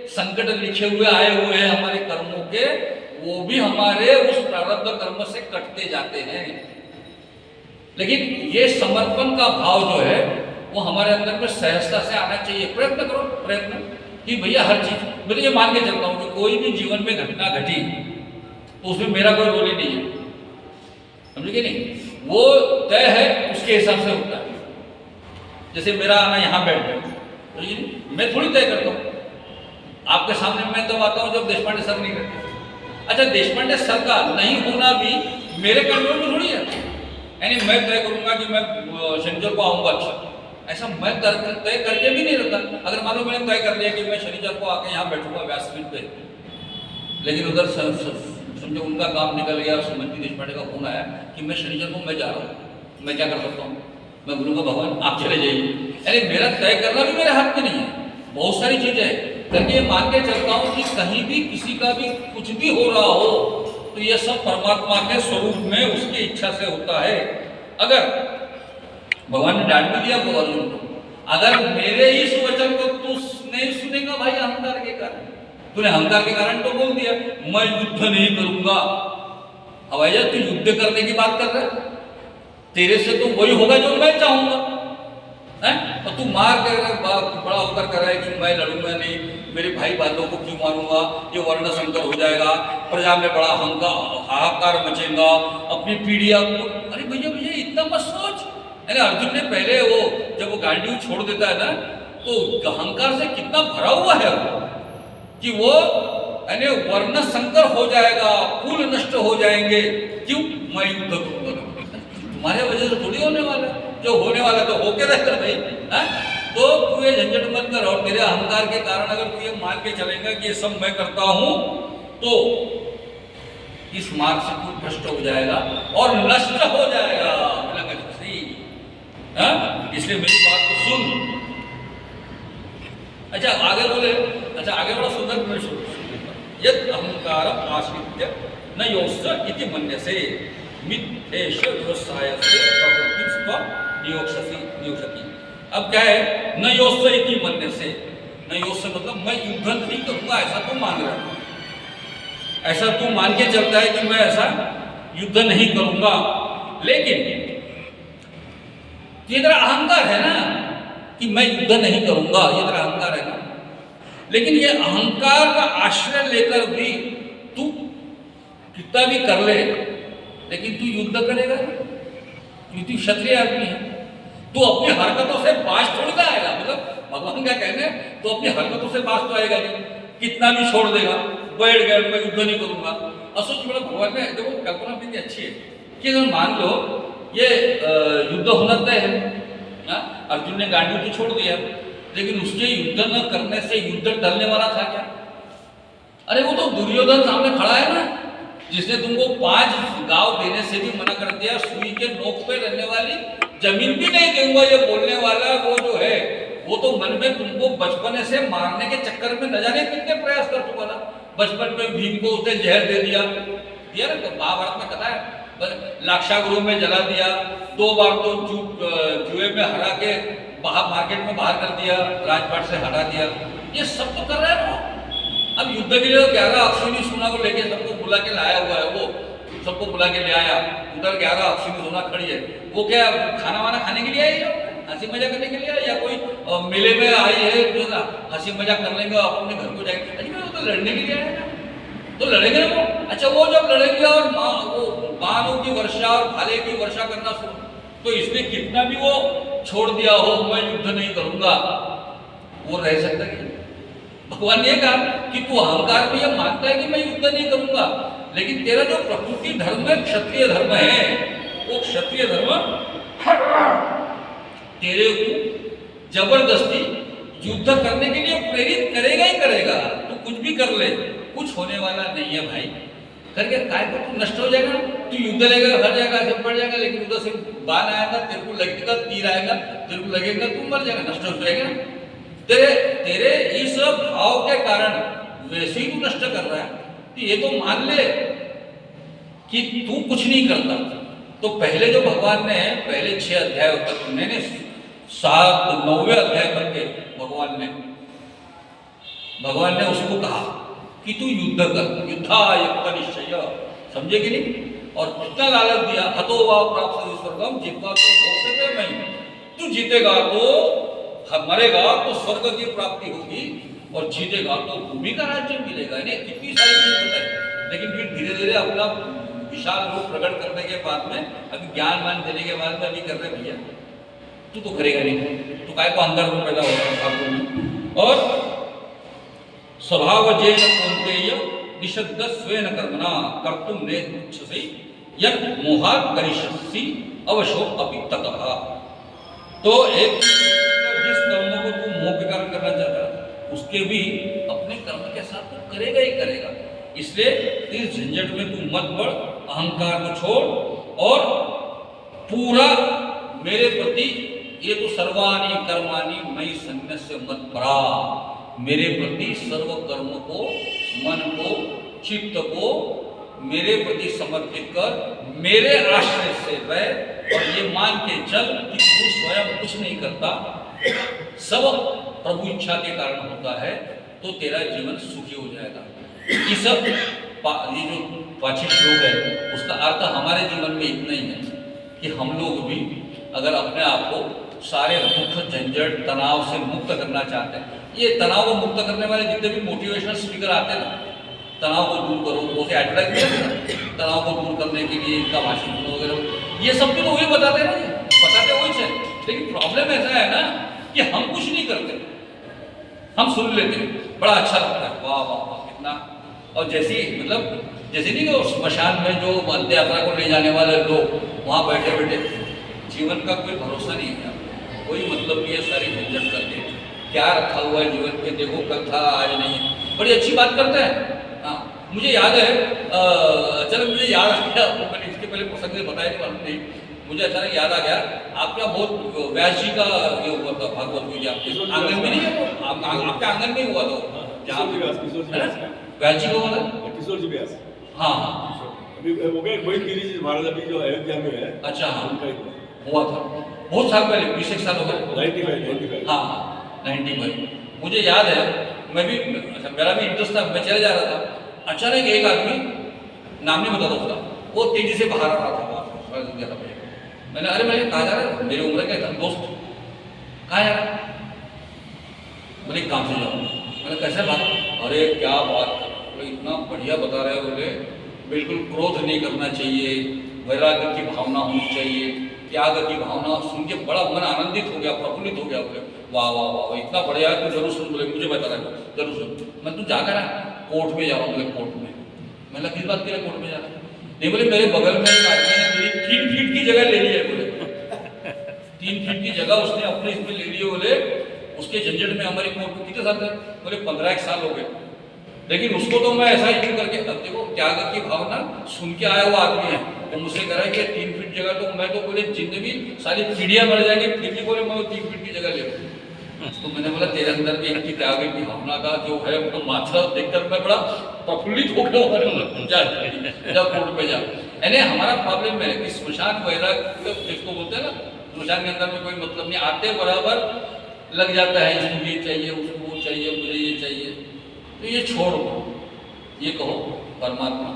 संकट लिखे हुए आए हुए हैं हमारे कर्मों के, वो भी हमारे उस प्रारब्ध कर्म से कटते जाते हैं। लेकिन ये समर्पण का भाव जो है वो हमारे अंदर में सहजता से आना चाहिए। प्रयत्न करो, प्रयत्न कि भैया हर चीज, मैं तो ये मान के चलता हूँ कि कोई भी जीवन में घटना घटी तो उसमें मेरा कोई रोल ही नहीं है, समझे नहीं? वो तय है, उसके हिसाब से होता है। जैसे मेरा आना यहाँ बैठ गया, मैं थोड़ी तय करता हूँ, आपके सामने मैं तो आता हूँ जब देशपांडे सर नहीं करते। अच्छा, देशपांडे सर का नहीं होना भी मेरे कंट्रोल में थोड़ी है, यानी मैं तय करूंगा कि मैं शनिवार को आऊंगा, अच्छा ऐसा मैं तय करके भी नहीं रहता। अगर मान लो मैंने तय कर लिया कि मैं शनिवार को आके यहाँ बैठूंगा व्यासपीठ पे, लेकिन उधर समझो उनका काम निकल गया, सुमंती देशपांडे का फोन आया कि मैं शनिवार को मैं जा रहा हूँ, मैं क्या कर सकता हूँ? मैं बोलूँगा भगवान आप चले जाइए। यानी मेरा तय करना भी मेरे हाथ में नहीं है, बहुत सारी चीजें हैं करके मान के चलता हूँ कि कहीं भी किसी का भी कुछ भी हो रहा हो तो ये सब परमात्मा के स्वरूप में उसकी इच्छा से होता है। अगर भगवान ने डांट भी दिया अर्जुन को, अगर मेरे इस वचन को तू नहीं सुनेगा भाई अहंकार के कारण, तूने अहंकार के कारण तो बोल दिया मैं युद्ध नहीं करूंगा। अब भैया तू युद्ध करने की बात कर रहा है, तेरे से तो वही होगा जो मैं चाहूंगा है। और तू मार कर बड़ा होकर कर रहा है कि मैं लड़ूंगा नहीं, मेरे भाई बंधुओं को क्यों मारूंगा, ये वर्ण संकर हो जाएगा, प्रजा में बड़ा हाहाकार मचेगा, अपनी पीढ़ियां को। अरे भैया इतना मत सोच। अरे अर्जुन ने पहले वो जब वो गांडीव छोड़ देता है ना तो अहंकार से कितना भरा हुआ है वो, कि वो यानी वर्ण संकर हो जाएगा, कुल नष्ट हो जाएंगे। क्यों? मैं युद्ध करूंगा, तुम्हारे वजह से थोड़ी होने वाला, जो होने वाला तो होके रहकर भाई है। तो तू ये झंझट मत कर, और तेरे अहंकार के कारण अगर तू ये मान के चलेगा कि ये सब मैं करता हूं तो इस मार्ग से तू भ्रष्ट हो जाएगा और नष्ट हो जाएगा। इसलिए मेरी बात को सुन। अच्छा आगे बोले, अच्छा आगे बड़ा सुंदर यद अहंकार आश्रित्य न योस्य इति मन्यसे मिथ्येष व्यवसायस्य प्रवृत्तिस्त्व नियोक्ष्यति। अब क्या है? न योस्य इति मन्यसे, न योस्य मतलब मैं युद्ध नहीं करूंगा ऐसा तू मान रहा है, ऐसा तू मान के चलता है कि मैं ऐसा युद्ध नहीं करूंगा। लेकिन ये तेरा अहंकार है ना कि मैं युद्ध नहीं करूंगा, ये तेरा अहंकार है ना। लेकिन ये अहंकार का आश्रय लेकर भी तू कितना भी कर ले, लेकिन तू युद्ध करेगा क्योंकि तू क्षत्रिय आदमी है। तू अपनी हरकतों से बाज थोड़ी ना आएगा, मतलब भगवान क्या कहने, तो अपनी हरकतों से बाज तो आएगा नहीं, कितना भी छोड़ देगा, बैठ गया मैं युद्ध नहीं करूंगा। असोच बड़ा भगवान ने देखो कल्पना कितनी अच्छी है कि अगर मान लो ये युद्ध होना तय है, अर्जुन ने गांडीव तो छोड़ दिया, लेकिन उसके युद्ध न करने से युद्ध टलने वाला था क्या? अरे वो तो दुर्योधन सामने खड़ा है ना, जिसने तुमको 5 गांव देने से भी मना कर दिया, सुई के नोक पे रहने वाली जमीन भी नहीं दूंगा ये बोलने वाला वो जो है, वो तो मन में तुमको बचपन से मारने के चक्कर में न जाने कितने प्रयास कर चुका था। बचपन में भीम को उसने जहर दे दिया ना, तो महाभारत में कथा है, लाक्षागृह में जला दिया, 2 बार तो जुए में हरा के बाहर मार्केट में बाहर कर दिया, राजपाट से हटा दिया, ये सब तो कर रहा है वो। अब युद्ध के लिए 11 अश्विनी सोना को लेके सबको बुला के लाया हुआ है, वो सबको बुला के ले आया, उधर 11 अश्विनी सोना खड़ी है। वो क्या खाना वाना खाने के लिए आई है, हंसी मजाक करने के लिए, या कोई मेले में आई है जो ना हंसी मजाक कर लेंगे अपने घर को जाएंगे? अरे वो तो लड़ने के लिए आया ना, तो लड़ेंगे ना वो। अच्छा वो जब लड़ेंगे और वो बाणों की वर्षा और भाले की वर्षा करना शुरू, तो इसने कितना भी वो छोड़ दिया हो मैं युद्ध नहीं करूंगा, वो रह सकता है? भगवान ने कहा कि तू अहंकार में यह मानता है कि मैं युद्ध नहीं करूंगा, लेकिन तेरा जो प्रकृति धर्म है, क्षत्रिय धर्म है, वो क्षत्रिय धर्म तेरे को जबरदस्ती युद्ध करने के लिए प्रेरित करेगा ही करेगा। तू कुछ भी कर ले, कुछ होने वाला नहीं है भाई, करके काय को तू नष्ट हो जाएगा। तू युद्ध लेगा, हर जाएगा, सब पड़ जाएगा, लेकिन उधर से बाण आएगा, तेरे को लगेगा, तीर आएगा, तेरे को लगेगा, तू मर जाएगा, नष्ट हो जाएगा। तेरे इस भाव के कारण वैसे ही तू नष्ट कर रहा है। तो ये तो मान ले कि तू कुछ नहीं करता। तो पहले जो भगवान ने पहले 6 अध्याय तक मैंने 9वें अध्याय तक के भगवान ने उसको कहा कि तू युद्ध कर, युद्धायुक्त निश्चय, समझे कि नहीं? और कितना लालच दिया, हतो वा प्राप्त स्वर्गम, जीतवा तो भोग नहीं, तू जीतेगा तो मरेगा तो स्वर्ग की प्राप्ति होगी, और जीतेगा तो भूमि का राज्य मिलेगा। कितनी सारी चीज बताई, लेकिन फिर धीरे धीरे अपना विशाल रूप प्रकट करने के बाद में, अभी ज्ञान मान देने के बाद में अभी कर रहे भैया तू तो करेगा नहीं, तो काय को अंदर में पैदा होगा। और स्वभावजेन कौन्तेय निषद्ध स्वेन कर्मणा कर्तुम नेच्छसि यत् मोहात् करिष्यसि अवशो अपि ततः। तो एक जिस कर्म को तू मोह के कारण करना चाहता है, उसके भी अपने कर्म के साथ तू करेगा ही करेगा। इसलिए इस झंझट में तू मत पड़, अहंकार को छोड़ और पूरा मेरे प्रति ये तो सर्वाणी कर्माणि मयि सन्न्यस्य मत्परा, मेरे प्रति सर्व कर्म को, मन को, चित्त को मेरे प्रति समर्पित कर मेरे आश्रय से रह, और ये मान के चल कि तू स्वयं कुछ नहीं करता, सब प्रभु इच्छा के कारण होता है, तो तेरा जीवन सुखी हो जाएगा। ये सब ये जो 5 श्लोक है उसका अर्थ हमारे जीवन में इतना ही है कि हम लोग भी अगर अपने आप को सारे दुख झंझट तनाव से मुक्त करना चाहते हैं, ये तनाव को मुक्त करने वाले जितने भी मोटिवेशनल स्पीकर आते हैं ना, तनाव को दूर करो, वो से एडवर्टाइज किया ना, तनाव को दूर करने के लिए इनका भाषण सुनो वगैरह, ये सब भी तो वही बताते हैं ना, बताते वही है। लेकिन प्रॉब्लम ऐसा है ना कि हम कुछ नहीं करते, हम सुन लेते हैं, बड़ा अच्छा लगता है, वाह वाह वाह कितना। और जैसे नहीं कि स्मशान में जो अंत्य यात्रा को ले जाने वाले लोग वहाँ बैठे बैठे, जीवन का कोई भरोसा नहीं है, कोई मतलब नहीं है, सारी झंझट करके क्या रखा हुआ है जीवन पे, देखो कल था आज नहीं, बड़ी अच्छी बात करते हैं। हाँ, मुझे याद है, चलो मुझे याद आ गया, मैंने इसके पहले प्रसंग से बताया मालूम नहीं, मुझे अचानक याद आ गया, आपका बहुत व्यास जी का ये हुआ था, भागवत पूजा आपके आंगन में नहीं है वो, आपके आंगन में हुआ था जहाँ व्यास जी को हुआ था, किशोर जी व्यास। हाँ अभी हो गए वही गिरी जी महाराज अभी जो अयोध्या में है। अच्छा हाँ, उनका हुआ था बहुत साल पहले, 20 साल हो गए, 95। हाँ 95। मुझे याद है, मैं भी, मेरा भी इंटरेस्ट था, मैं चले जा रहा था, अचानक एक आदमी, नाम नहीं बताता उसका, वो तेजी से बाहर आ रहा था, मैंने अरे मैं कहाँ जा रहा है, मेरी उम्र का था दोस्त, कहाँ जा रहा, बोले काम से जाऊँ, मैंने कैसे बात, अरे क्या बात, बोले इतना बढ़िया बता रहे हो, बोले बिल्कुल क्रोध नहीं करना चाहिए, वैराग्य की भावना होनी चाहिए, त्याग की भावना, सुन के बड़ा मन आनंदित हो गया, प्रफुल्लित हो गया, बोले वाह वाह वाह इतना बढ़िया है, तू जरूर सुन, बोले मुझे बता रहा है जरूर सुन। मैं तू जा कर कोर्ट में जा रहा हूँ, बोले कोर्ट में, मैंने किस बात के लिए कोर्ट में जा रहा हूँ, नहीं बोले मेरे बगल में एक आदमी ने मेरी 3 फीट की जगह ले ली है, बोले 3 फीट की जगह उसने अपने इसमें ले ली है, बोले उसके झंझट में हमारी कोर्ट में कितने साल थे, बोले 15 साल हो गए, लेकिन उसको तो मैं ऐसा ही क्यों करके, अब देखो त्याग की भावना सुन के आया हुआ आदमी है, तो मुझसे कह रहा है कि 3 फीट जगह, तो मैं तो बोले जिंदगी सारी पीढ़ियां मर जाएंगी, फिर भी बोले मैं 3 फीट की जगह ले लूँ। तो मैंने बोला तेरे अंदर भी इनकी त्याग की भावना का जो है वो मात्रा देखकर मैं बड़ा प्रफुल्लित हो गया, जब कोर्ट पे जा। यानी हमारा प्रॉब्लम है कि स्मशान वैराग्य जिसको बोलते हैं ना, स्मशान के अंदर में कोई मतलब नहीं, आते बराबर लग जाता है, इसको ये चाहिए, उसको वो चाहिए, मुझे ये चाहिए, तो ये छोड़ो, ये कहो परमात्मा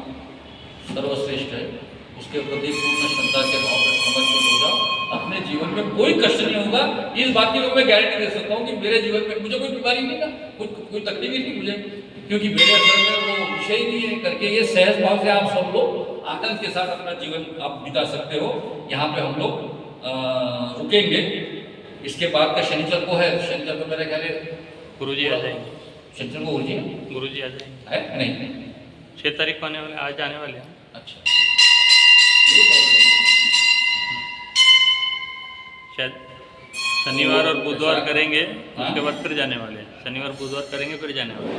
सर्वश्रेष्ठ है, उसके प्रति पूर्ण श्रद्धा के भाव से समर्पित हो जाओ, अपने जीवन में कोई कष्ट नहीं होगा। इस बात की तो मैं गारंटी दे सकता हूँ कि मेरे जीवन में मुझे कोई बीमारी नहीं ना, कोई तकलीफ ही नहीं मुझे, क्योंकि मेरे अंदर में वो विषय नहीं है करके, ये सहज भाव से आप सब लोग आनंद के साथ अपना जीवन आप बिता सकते हो। यहाँ पे हम लोग रुकेंगे, इसके बाद का शनिचर को है, शनिचर को मेरे ख्याल गुरुजी आ जाएंगे, शनिचर को गुरुजी आ जाएंगे, है नहीं 6 तारीख को आने वाले, आज आने वाले हैं। अच्छा, शायद शनिवार और बुधवार करेंगे, उसके बाद फिर जाने वाले हैं, शनिवार बुधवार करेंगे फिर जाने वाले हैं।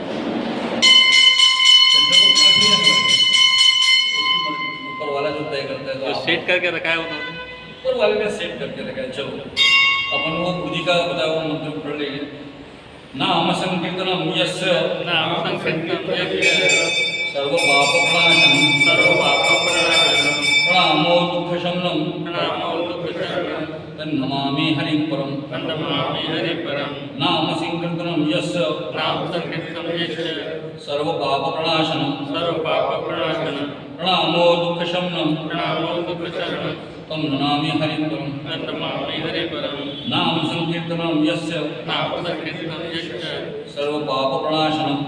ऊपर वाला जो तय करता है, जो सेट करके रखा है उन्होंने, ऊपर वाले ने सेट करके रखा है। चलो अपन वो गुरुजी का बताया हुआ मंत्र पढ़ लेंगे। नाम संकीर्तनम यस्य नाम संकीर्तनम यस्य सर्व पाप प्रणाशनम प्रणामो दुःख शमनम तन्नमामि हरिं परम नाम संकीर्तनम यस्य सर्व पाप प्रणाशनम प्रणामो दुःख शमनम तम नमामि हरिं परम नाम संकीर्तनम यस्य सर्व पाप प्रणाशनम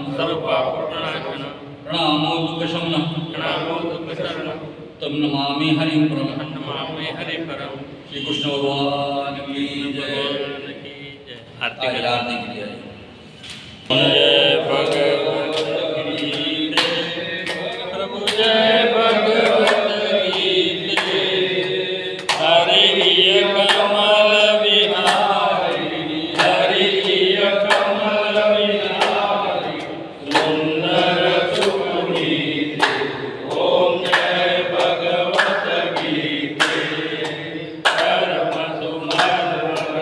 प्रणामो दुःख शमनम तम नमामि हरिं परम। श्री कृष्ण भगवान की जय। आरती आरती के लिए जय भगवत गीते, प्रभु जय भगवत गीते, हरि कमल विहारी, हरि कमल विहारी, सुंदर सुपुनीते, ओम जय भगवत गीते, कर्म सुमर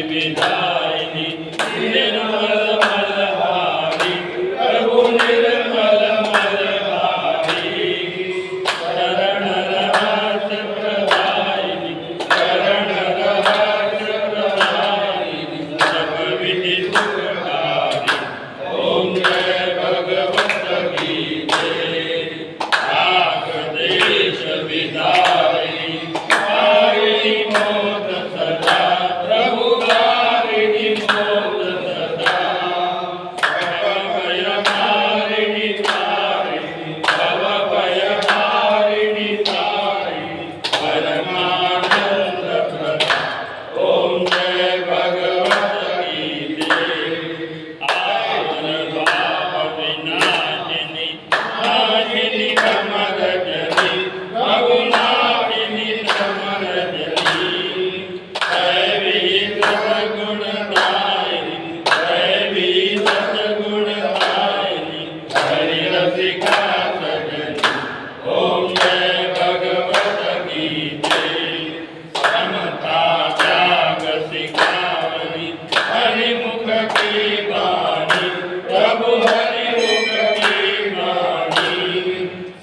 विदायिनी निर्मल मलहारी प्रभु निर्मल मलहारी शरण रहस्य प्रदायिनी शरण रहस्य प्रदायिनी सब विधि सुखकारी ओम जय भगवत गीते राग देश विदायिनी कारिणी मोद सदा प्रभु कारिणी मोद सदा भय हारिणी तारिणी भव भय हारिणी तारिणी परमानंद प्रदा ओम जय भगवत गीते आवन भाव विनाशिनी नाशिनी कमर जनी प्रभु नाशिनी कमर जनी दैवी सद्गुणदायिनी दैवी सद्गुणदायिनी हरि रसिका सजनी ओम जय भगवत गीते समता त्याग सिखावनी हरि मुख की वाणी प्रभु हरि मुख की वाणी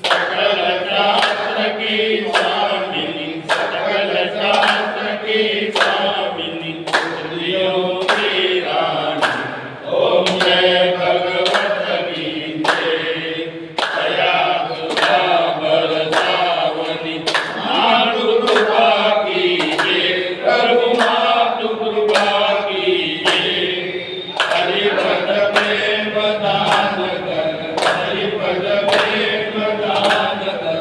सकल शास्त्र की स्वामिनी सकल शास्त्र की स्वामिनी इंद्रियों की रानी ओम जय भगवत गीते दया सुधा बरसावनी मातु कृपा कीजिए प्रभु मातु कृपा कीजिए हरिपद प्रेम दान कर हरिपद प्रेम दान कर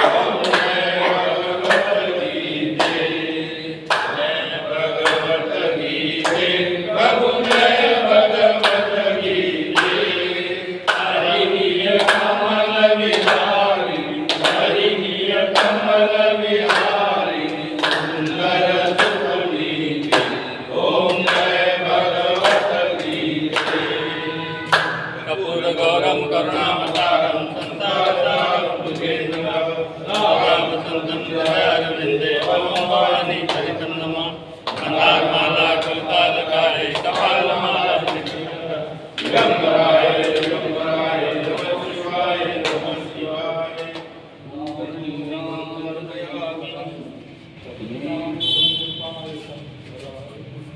ओम जय भगवत गीते जय भगवत गीते प्रभु जय भगवत गीते हरिणीय कमल विहारी हरिणीय कमल विहारी सुंदर सुनीति ओम जय भगवत गीते कपूर गौरम करुणावतारम संसारसारम भुजेन्द्रम नाम संतम जयारविंदे भवानी चरितम नमः मंदारमाला कल्पालकाय कपालमाला दिगंबराय दिगंबराय नमः शिवाय नमः शिवाय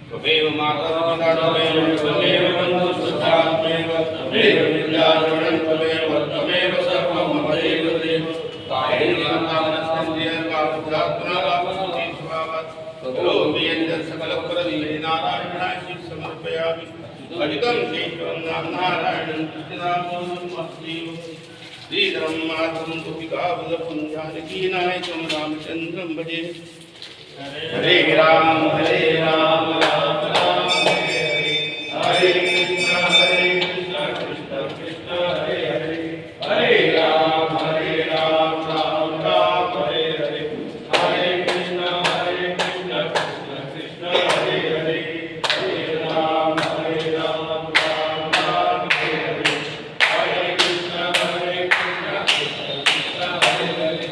त्वमेव माता पिता त्वमेव बन्धुः सखा त्वमेव विद्याधरं त्वमेव सर्वं मम देव देव कायेन मनसा मनस्तेन्द्रियेण वा बुद्ध्यात्मना वा प्रकृति स्वभावात् करोमि यत् सकलप्रदीये नारायणाय समर्पयामि अधिकं शेषं नारायणं कृष्णनामोऽस्मि श्रीधरं मातरं गोपिकावल्लभं जानकीनायकं रामचन्द्रं भजे हरे राम राम राम हरे हरे कृष्ण कृष्ण कृष्ण हरे हरे हरे राम राम राम हरे हरे हरे कृष्ण कृष्ण कृष्ण हरे हरे हरे राम राम राम हरे हरे हरे कृष्ण कृष्ण कृष्ण हरे हरे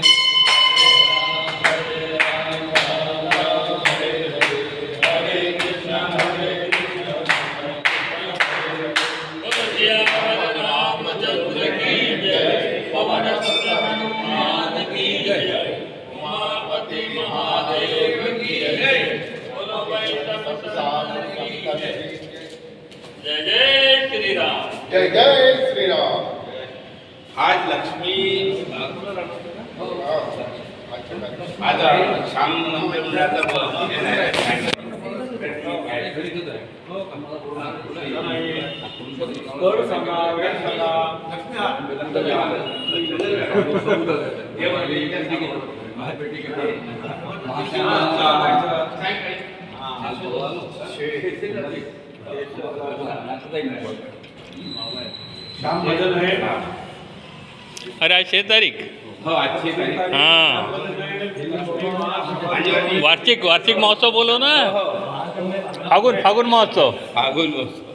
रामचंद्र की जय पवन सुत हनुमान की जय उमापति महादेव की जय बोलो भाई सब की जय जय जय श्री राम जय जय श्री राम आज लक्ष्मी आज शाम नंतर अरे आज 6 तारीख हाँ वार्षिक महोत्सव बोलो ना फागुन महोत्सव फागुन महोत्सव